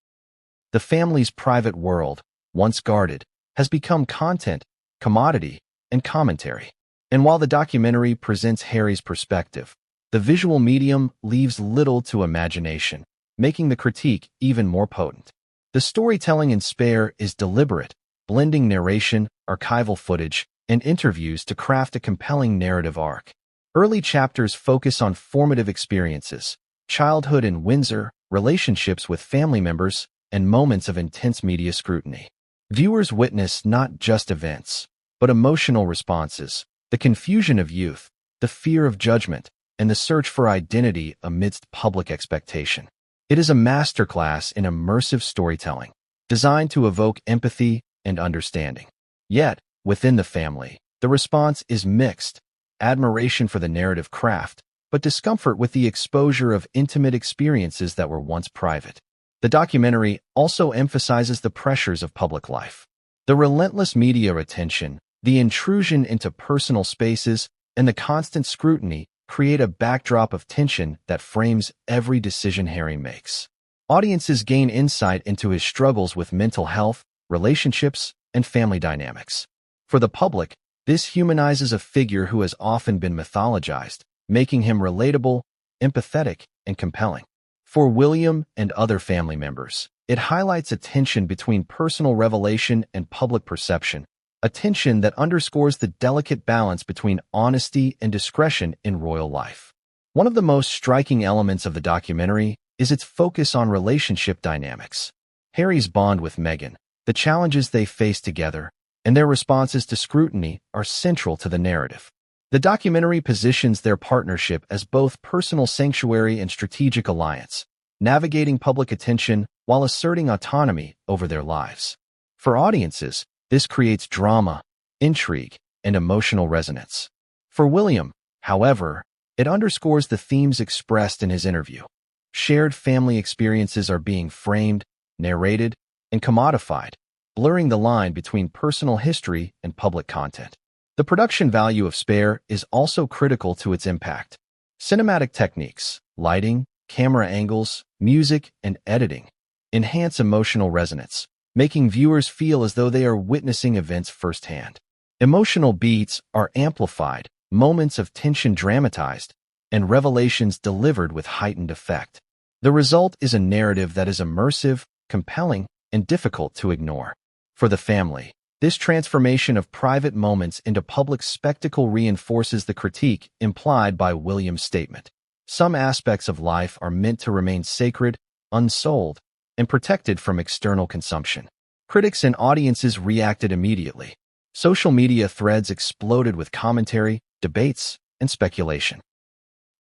The family's private world, once guarded, has become content, commodity, and commentary. And while the documentary presents Harry's perspective, the visual medium leaves little to imagination, making the critique even more potent. The storytelling in Spare is deliberate, blending narration, archival footage, and interviews to craft a compelling narrative arc. Early chapters focus on formative experiences, childhood in Windsor, relationships with family members, and moments of intense media scrutiny. Viewers witness not just events, but emotional responses, the confusion of youth, the fear of judgment, and the search for identity amidst public expectation. It is a masterclass in immersive storytelling, designed to evoke empathy and understanding. Yet, within the family, the response is mixed: admiration for the narrative craft, but discomfort with the exposure of intimate experiences that were once private. The documentary also emphasizes the pressures of public life. The relentless media attention, the intrusion into personal spaces, and the constant scrutiny create a backdrop of tension that frames every decision Harry makes. Audiences gain insight into his struggles with mental health, relationships, and family dynamics. For the public, this humanizes a figure who has often been mythologized, making him relatable, empathetic, and compelling. For William and other family members, it highlights a tension between personal revelation and public perception, a tension that underscores the delicate balance between honesty and discretion in royal life. One of the most striking elements of the documentary is its focus on relationship dynamics. Harry's bond with Meghan, the challenges they face together, and their responses to scrutiny are central to the narrative. The documentary positions their partnership as both personal sanctuary and strategic alliance, navigating public attention while asserting autonomy over their lives. For audiences, this creates drama, intrigue, and emotional resonance. For William, however, it underscores the themes expressed in his interview. Shared family experiences are being framed, narrated, and commodified, blurring the line between personal history and public content. The production value of Spare is also critical to its impact. Cinematic techniques, lighting, camera angles, music, and editing enhance emotional resonance, making viewers feel as though they are witnessing events firsthand. Emotional beats are amplified, moments of tension dramatized, and revelations delivered with heightened effect. The result is a narrative that is immersive, compelling, and difficult to ignore. For the family, this transformation of private moments into public spectacle reinforces the critique implied by William's statement. Some aspects of life are meant to remain sacred, unsold, and protected from external consumption. Critics and audiences reacted immediately. Social media threads exploded with commentary, debates, and speculation.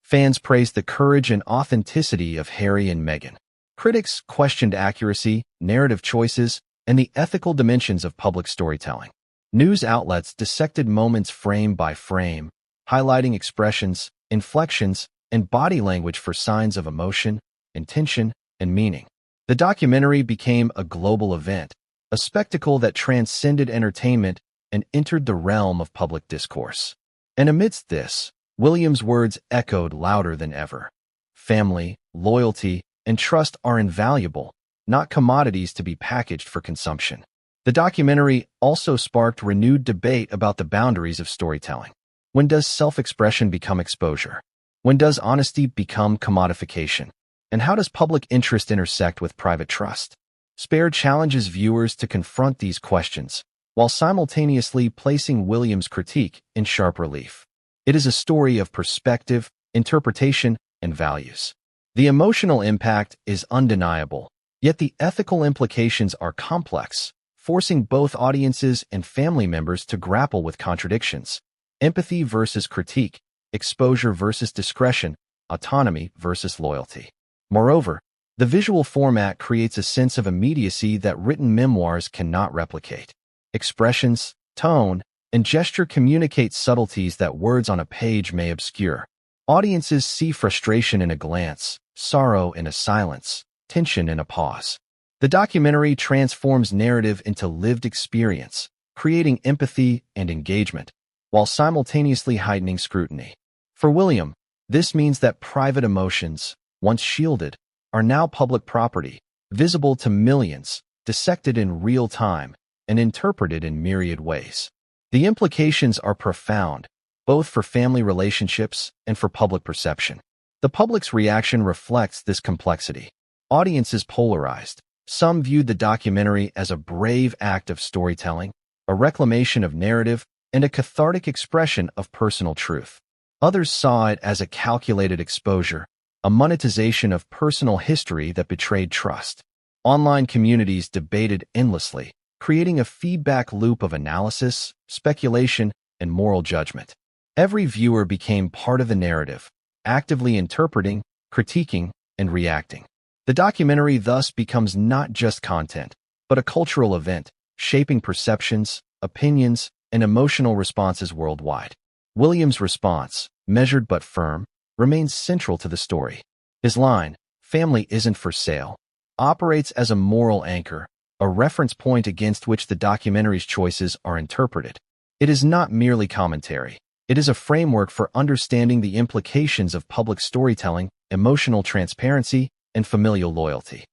Fans praised the courage and authenticity of Harry and Meghan. Critics questioned accuracy, narrative choices, and the ethical dimensions of public storytelling. News outlets dissected moments frame by frame, highlighting expressions, inflections, and body language for signs of emotion, intention, and meaning. The documentary became a global event, a spectacle that transcended entertainment and entered the realm of public discourse. And amidst this, William's words echoed louder than ever. Family, loyalty, and trust are invaluable, not commodities to be packaged for consumption. The documentary also sparked renewed debate about the boundaries of storytelling. When does self-expression become exposure? When does honesty become commodification? And how does public interest intersect with private trust? Spare challenges viewers to confront these questions, while simultaneously placing William's critique in sharp relief. It is a story of perspective, interpretation, and values. The emotional impact is undeniable, yet the ethical implications are complex, forcing both audiences and family members to grapple with contradictions. Empathy versus critique, exposure versus discretion, autonomy versus loyalty. Moreover, the visual format creates a sense of immediacy that written memoirs cannot replicate. Expressions, tone, and gesture communicate subtleties that words on a page may obscure. Audiences see frustration in a glance, sorrow in a silence, tension in a pause. The documentary transforms narrative into lived experience, creating empathy and engagement, while simultaneously heightening scrutiny. For William, this means that private emotions, once shielded, are now public property, visible to millions, dissected in real time, and interpreted in myriad ways. The implications are profound, both for family relationships and for public perception. The public's reaction reflects this complexity. Audiences polarized. Some viewed the documentary as a brave act of storytelling, a reclamation of narrative, and a cathartic expression of personal truth. Others saw it as a calculated exposure, a monetization of personal history that betrayed trust. Online communities debated endlessly, creating a feedback loop of analysis, speculation, and moral judgment. Every viewer became part of the narrative, actively interpreting, critiquing, and reacting. The documentary thus becomes not just content, but a cultural event, shaping perceptions, opinions, and emotional responses worldwide. William's response, measured but firm, remains central to the story. His line, "Family isn't for sale," operates as a moral anchor, a reference point against which the documentary's choices are interpreted. It is not merely commentary. It is a framework for understanding the implications of public storytelling, emotional transparency, and familial loyalty.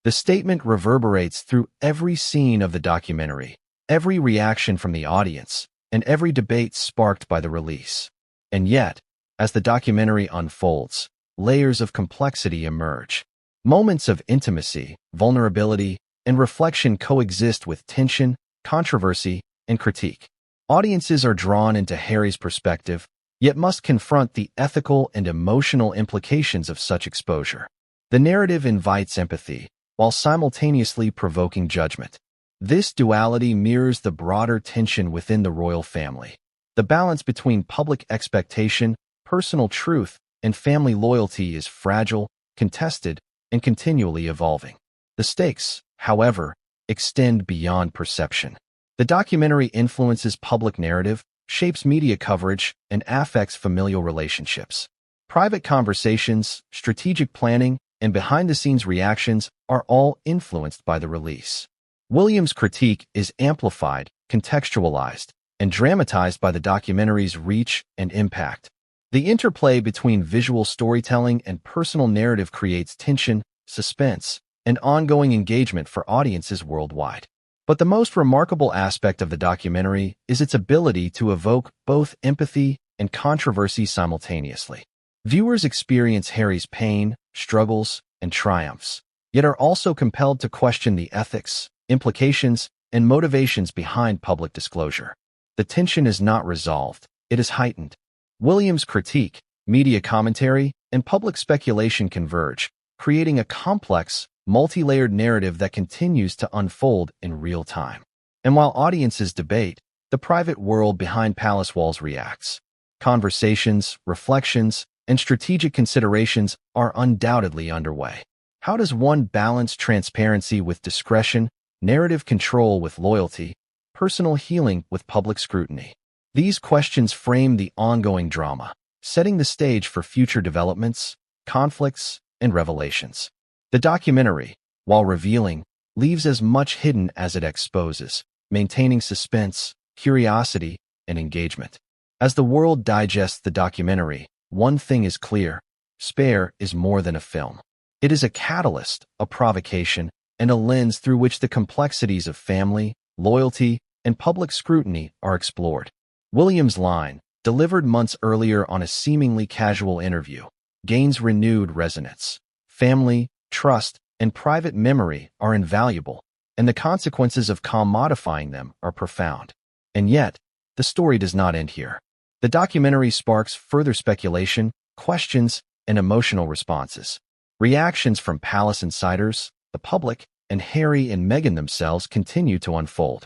The statement reverberates through every scene of the documentary, every reaction from the audience, and every debate sparked by the release. And yet, as the documentary unfolds, layers of complexity emerge. Moments of intimacy, vulnerability, and reflection coexist with tension, controversy, and critique. Audiences are drawn into Harry's perspective, yet must confront the ethical and emotional implications of such exposure. The narrative invites empathy, while simultaneously provoking judgment. This duality mirrors the broader tension within the royal family. The balance between public expectation, personal truth, and family loyalty is fragile, contested, and continually evolving. The stakes, however, extend beyond perception. The documentary influences public narrative, shapes media coverage, and affects familial relationships. Private conversations, strategic planning, and behind-the-scenes reactions are all influenced by the release. William's critique is amplified, contextualized, and dramatized by the documentary's reach and impact. The interplay between visual storytelling and personal narrative creates tension, suspense, and ongoing engagement for audiences worldwide. But the most remarkable aspect of the documentary is its ability to evoke both empathy and controversy simultaneously. Viewers experience Harry's pain, struggles, and triumphs, yet are also compelled to question the ethics, implications, and motivations behind public disclosure. The tension is not resolved, it is heightened. William's critique, media commentary, and public speculation converge, creating a complex, multi-layered narrative that continues to unfold in real time. And while audiences debate, the private world behind palace walls reacts. Conversations, reflections, and strategic considerations are undoubtedly underway. How does one balance transparency with discretion, narrative control with loyalty, personal healing with public scrutiny? These questions frame the ongoing drama, setting the stage for future developments, conflicts, and revelations. The documentary, while revealing, leaves as much hidden as it exposes, maintaining suspense, curiosity, and engagement. As the world digests the documentary, one thing is clear: Spare is more than a film. It is a catalyst, a provocation, and a lens through which the complexities of family, loyalty, and public scrutiny are explored. William's line, delivered months earlier on a seemingly casual interview, gains renewed resonance. Family, trust, and private memory are invaluable, and the consequences of commodifying them are profound. And yet, the story does not end here. The documentary sparks further speculation, questions, and emotional responses. Reactions from palace insiders, the public, and Harry and Meghan themselves continue to unfold.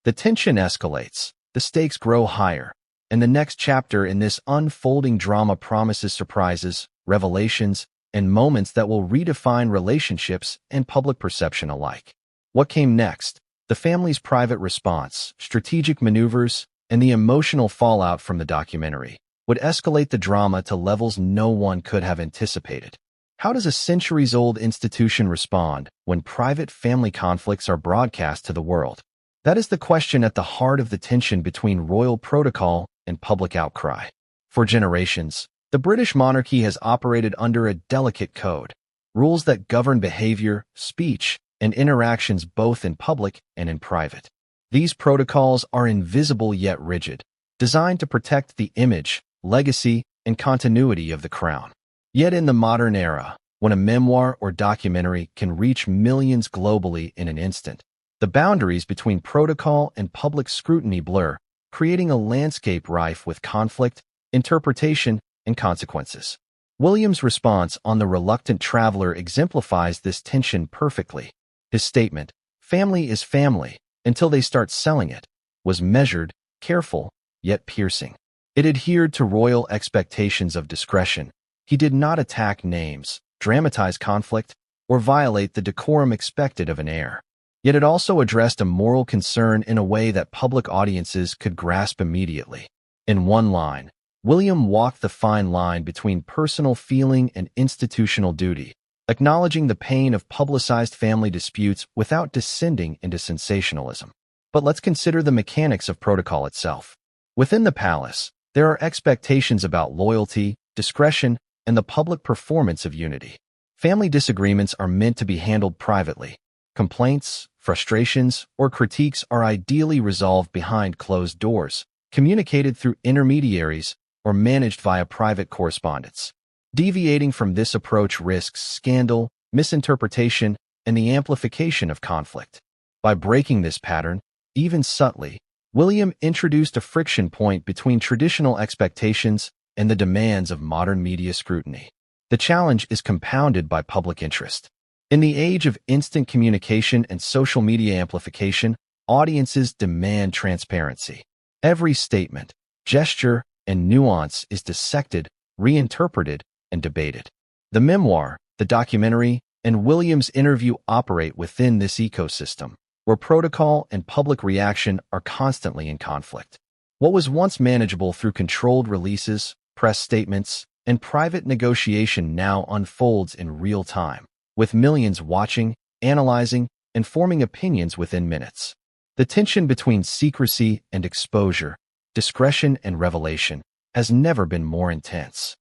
The tension escalates, the stakes grow higher, and the next chapter in this unfolding drama promises surprises, revelations, and moments that will redefine relationships and public perception alike. What came next? The family's private response, strategic maneuvers, and the emotional fallout from the documentary would escalate the drama to levels no one could have anticipated. How does a centuries-old institution respond when private family conflicts are broadcast to the world? That is the question at the heart of the tension between royal protocol and public outcry. For generations, the British monarchy has operated under a delicate code, rules that govern behavior, speech, and interactions both in public and in private. These protocols are invisible yet rigid, designed to protect the image, legacy, and continuity of the crown. Yet in the modern era, when a memoir or documentary can reach millions globally in an instant, the boundaries between protocol and public scrutiny blur, creating a landscape rife with conflict, interpretation, and consequences. William's response on The Reluctant Traveler exemplifies this tension perfectly. His statement, "Family is family until they start selling it," was measured, careful, yet piercing. It adhered to royal expectations of discretion. He did not attack names, dramatize conflict, or violate the decorum expected of an heir. Yet it also addressed a moral concern in a way that public audiences could grasp immediately. In one line, William walked the fine line between personal feeling and institutional duty, acknowledging the pain of publicized family disputes without descending into sensationalism. But let's consider the mechanics of protocol itself. Within the palace, there are expectations about loyalty, discretion, and the public performance of unity. Family disagreements are meant to be handled privately. Complaints, frustrations, or critiques are ideally resolved behind closed doors, communicated through intermediaries, or managed via private correspondence. Deviating from this approach risks scandal, misinterpretation, and the amplification of conflict. By breaking this pattern, even subtly, William introduced a friction point between traditional expectations and the demands of modern media scrutiny. The challenge is compounded by public interest. In the age of instant communication and social media amplification, audiences demand transparency. Every statement, gesture, and nuance is dissected, reinterpreted, and debated. The memoir, the documentary, and Williams' interview operate within this ecosystem, where protocol and public reaction are constantly in conflict. What was once manageable through controlled releases, press statements, and private negotiation now unfolds in real time, with millions watching, analyzing, and forming opinions within minutes. The tension between secrecy and exposure, discretion and revelation, has never been more intense.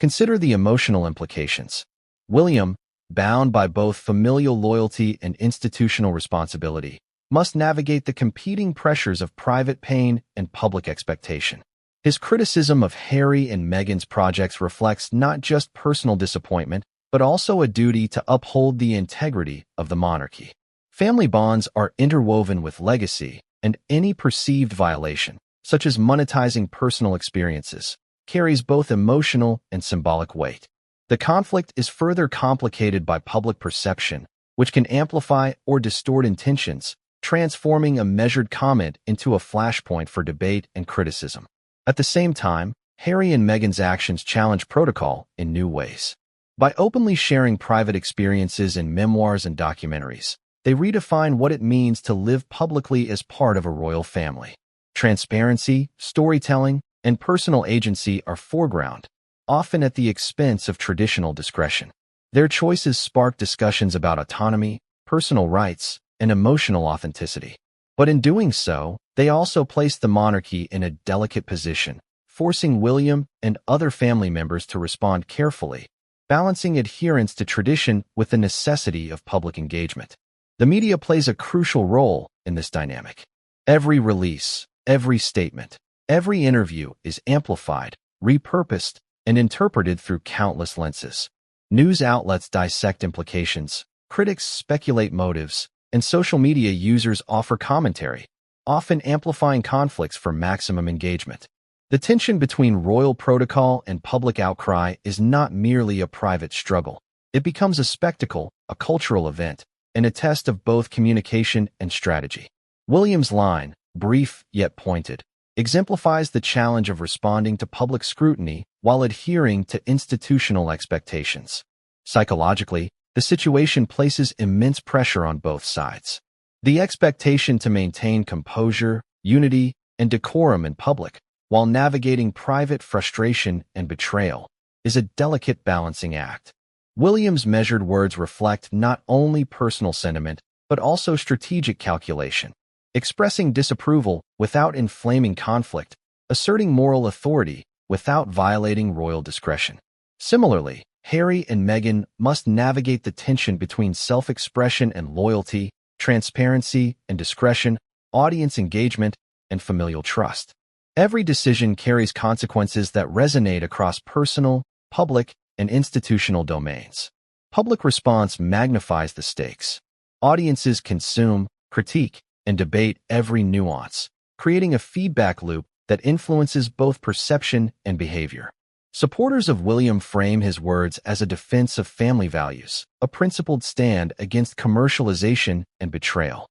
Consider the emotional implications. William, bound by both familial loyalty and institutional responsibility, must navigate the competing pressures of private pain and public expectation. His criticism of Harry and Meghan's projects reflects not just personal disappointment, but also a duty to uphold the integrity of the monarchy. Family bonds are interwoven with legacy, and any perceived violation, such as monetizing personal experiences, carries both emotional and symbolic weight. The conflict is further complicated by public perception, which can amplify or distort intentions, transforming a measured comment into a flashpoint for debate and criticism. At the same time, Harry and Meghan's actions challenge protocol in new ways. By openly sharing private experiences in memoirs and documentaries, they redefine what it means to live publicly as part of a royal family. Transparency, storytelling, and personal agency are foreground, often at the expense of traditional discretion. Their choices spark discussions about autonomy, personal rights, and emotional authenticity. But in doing so, they also place the monarchy in a delicate position, forcing William and other family members to respond carefully, balancing adherence to tradition with the necessity of public engagement. The media plays a crucial role in this dynamic. Every release, every statement, every interview is amplified, repurposed, and interpreted through countless lenses. News outlets dissect implications, critics speculate motives, and social media users offer commentary, often amplifying conflicts for maximum engagement. The tension between royal protocol and public outcry is not merely a private struggle. It becomes a spectacle, a cultural event, and a test of both communication and strategy. William's line, brief yet pointed, exemplifies the challenge of responding to public scrutiny while adhering to institutional expectations. Psychologically, the situation places immense pressure on both sides. The expectation to maintain composure, unity, and decorum in public, while navigating private frustration and betrayal, is a delicate balancing act. William's measured words reflect not only personal sentiment, but also strategic calculation, expressing disapproval without inflaming conflict, asserting moral authority without violating royal discretion. Similarly, Harry and Meghan must navigate the tension between self-expression and loyalty, transparency and discretion, audience engagement, and familial trust. Every decision carries consequences that resonate across personal, public, and institutional domains. Public response magnifies the stakes. Audiences consume, critique, and debate every nuance, creating a feedback loop that influences both perception and behavior. Supporters of William frame his words as a defense of family values, a principled stand against commercialization and betrayal.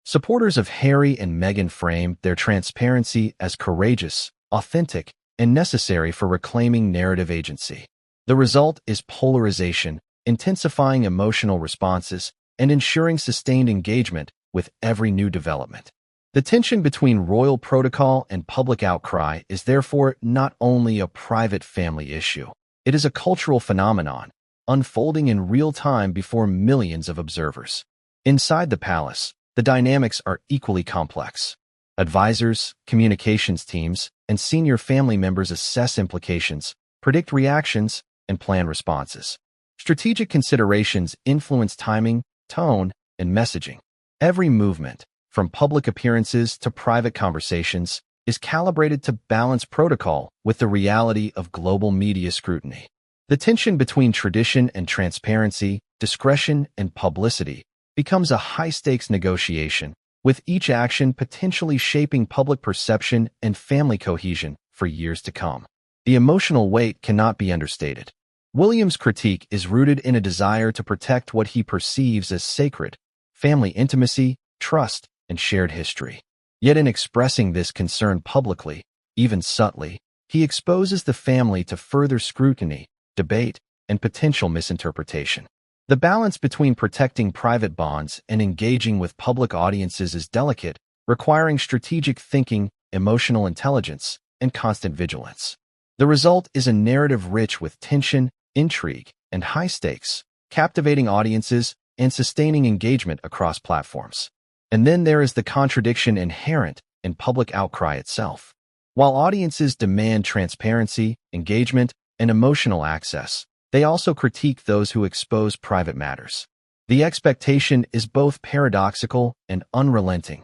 Supporters of Harry and Meghan frame their transparency as courageous, authentic, and necessary for reclaiming narrative agency. The result is polarization, intensifying emotional responses, and ensuring sustained engagement with every new development. The tension between royal protocol and public outcry is therefore not only a private family issue. It is a cultural phenomenon, unfolding in real time before millions of observers. Inside the palace, the dynamics are equally complex. Advisors, communications teams, and senior family members assess implications, predict reactions, and plan responses. Strategic considerations influence timing, tone, and messaging. Every movement, from public appearances to private conversations, is calibrated to balance protocol with the reality of global media scrutiny. The tension between tradition and transparency, discretion and publicity, becomes a high-stakes negotiation, with each action potentially shaping public perception and family cohesion for years to come. The emotional weight cannot be understated. William's critique is rooted in a desire to protect what he perceives as sacred: family intimacy, trust, and shared history. Yet in expressing this concern publicly, even subtly, he exposes the family to further scrutiny, debate, and potential misinterpretation. The balance between protecting private bonds and engaging with public audiences is delicate, requiring strategic thinking, emotional intelligence, and constant vigilance. The result is a narrative rich with tension, intrigue, and high stakes, captivating audiences and sustaining engagement across platforms. And then there is the contradiction inherent in public outcry itself. While audiences demand transparency, engagement, and emotional access, They also critique those who expose private matters. The expectation is both paradoxical and unrelenting.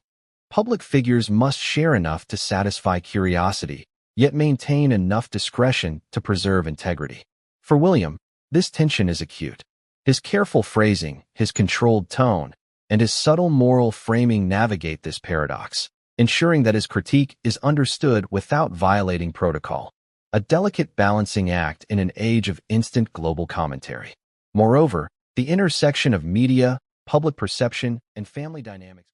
Public figures must share enough to satisfy curiosity, yet maintain enough discretion to preserve integrity. For William, this tension is acute. His careful phrasing, his controlled tone, and his subtle moral framing navigate this paradox, ensuring that his critique is understood without violating protocol, a delicate balancing act in an age of instant global commentary. Moreover, the intersection of media, public perception, and family dynamics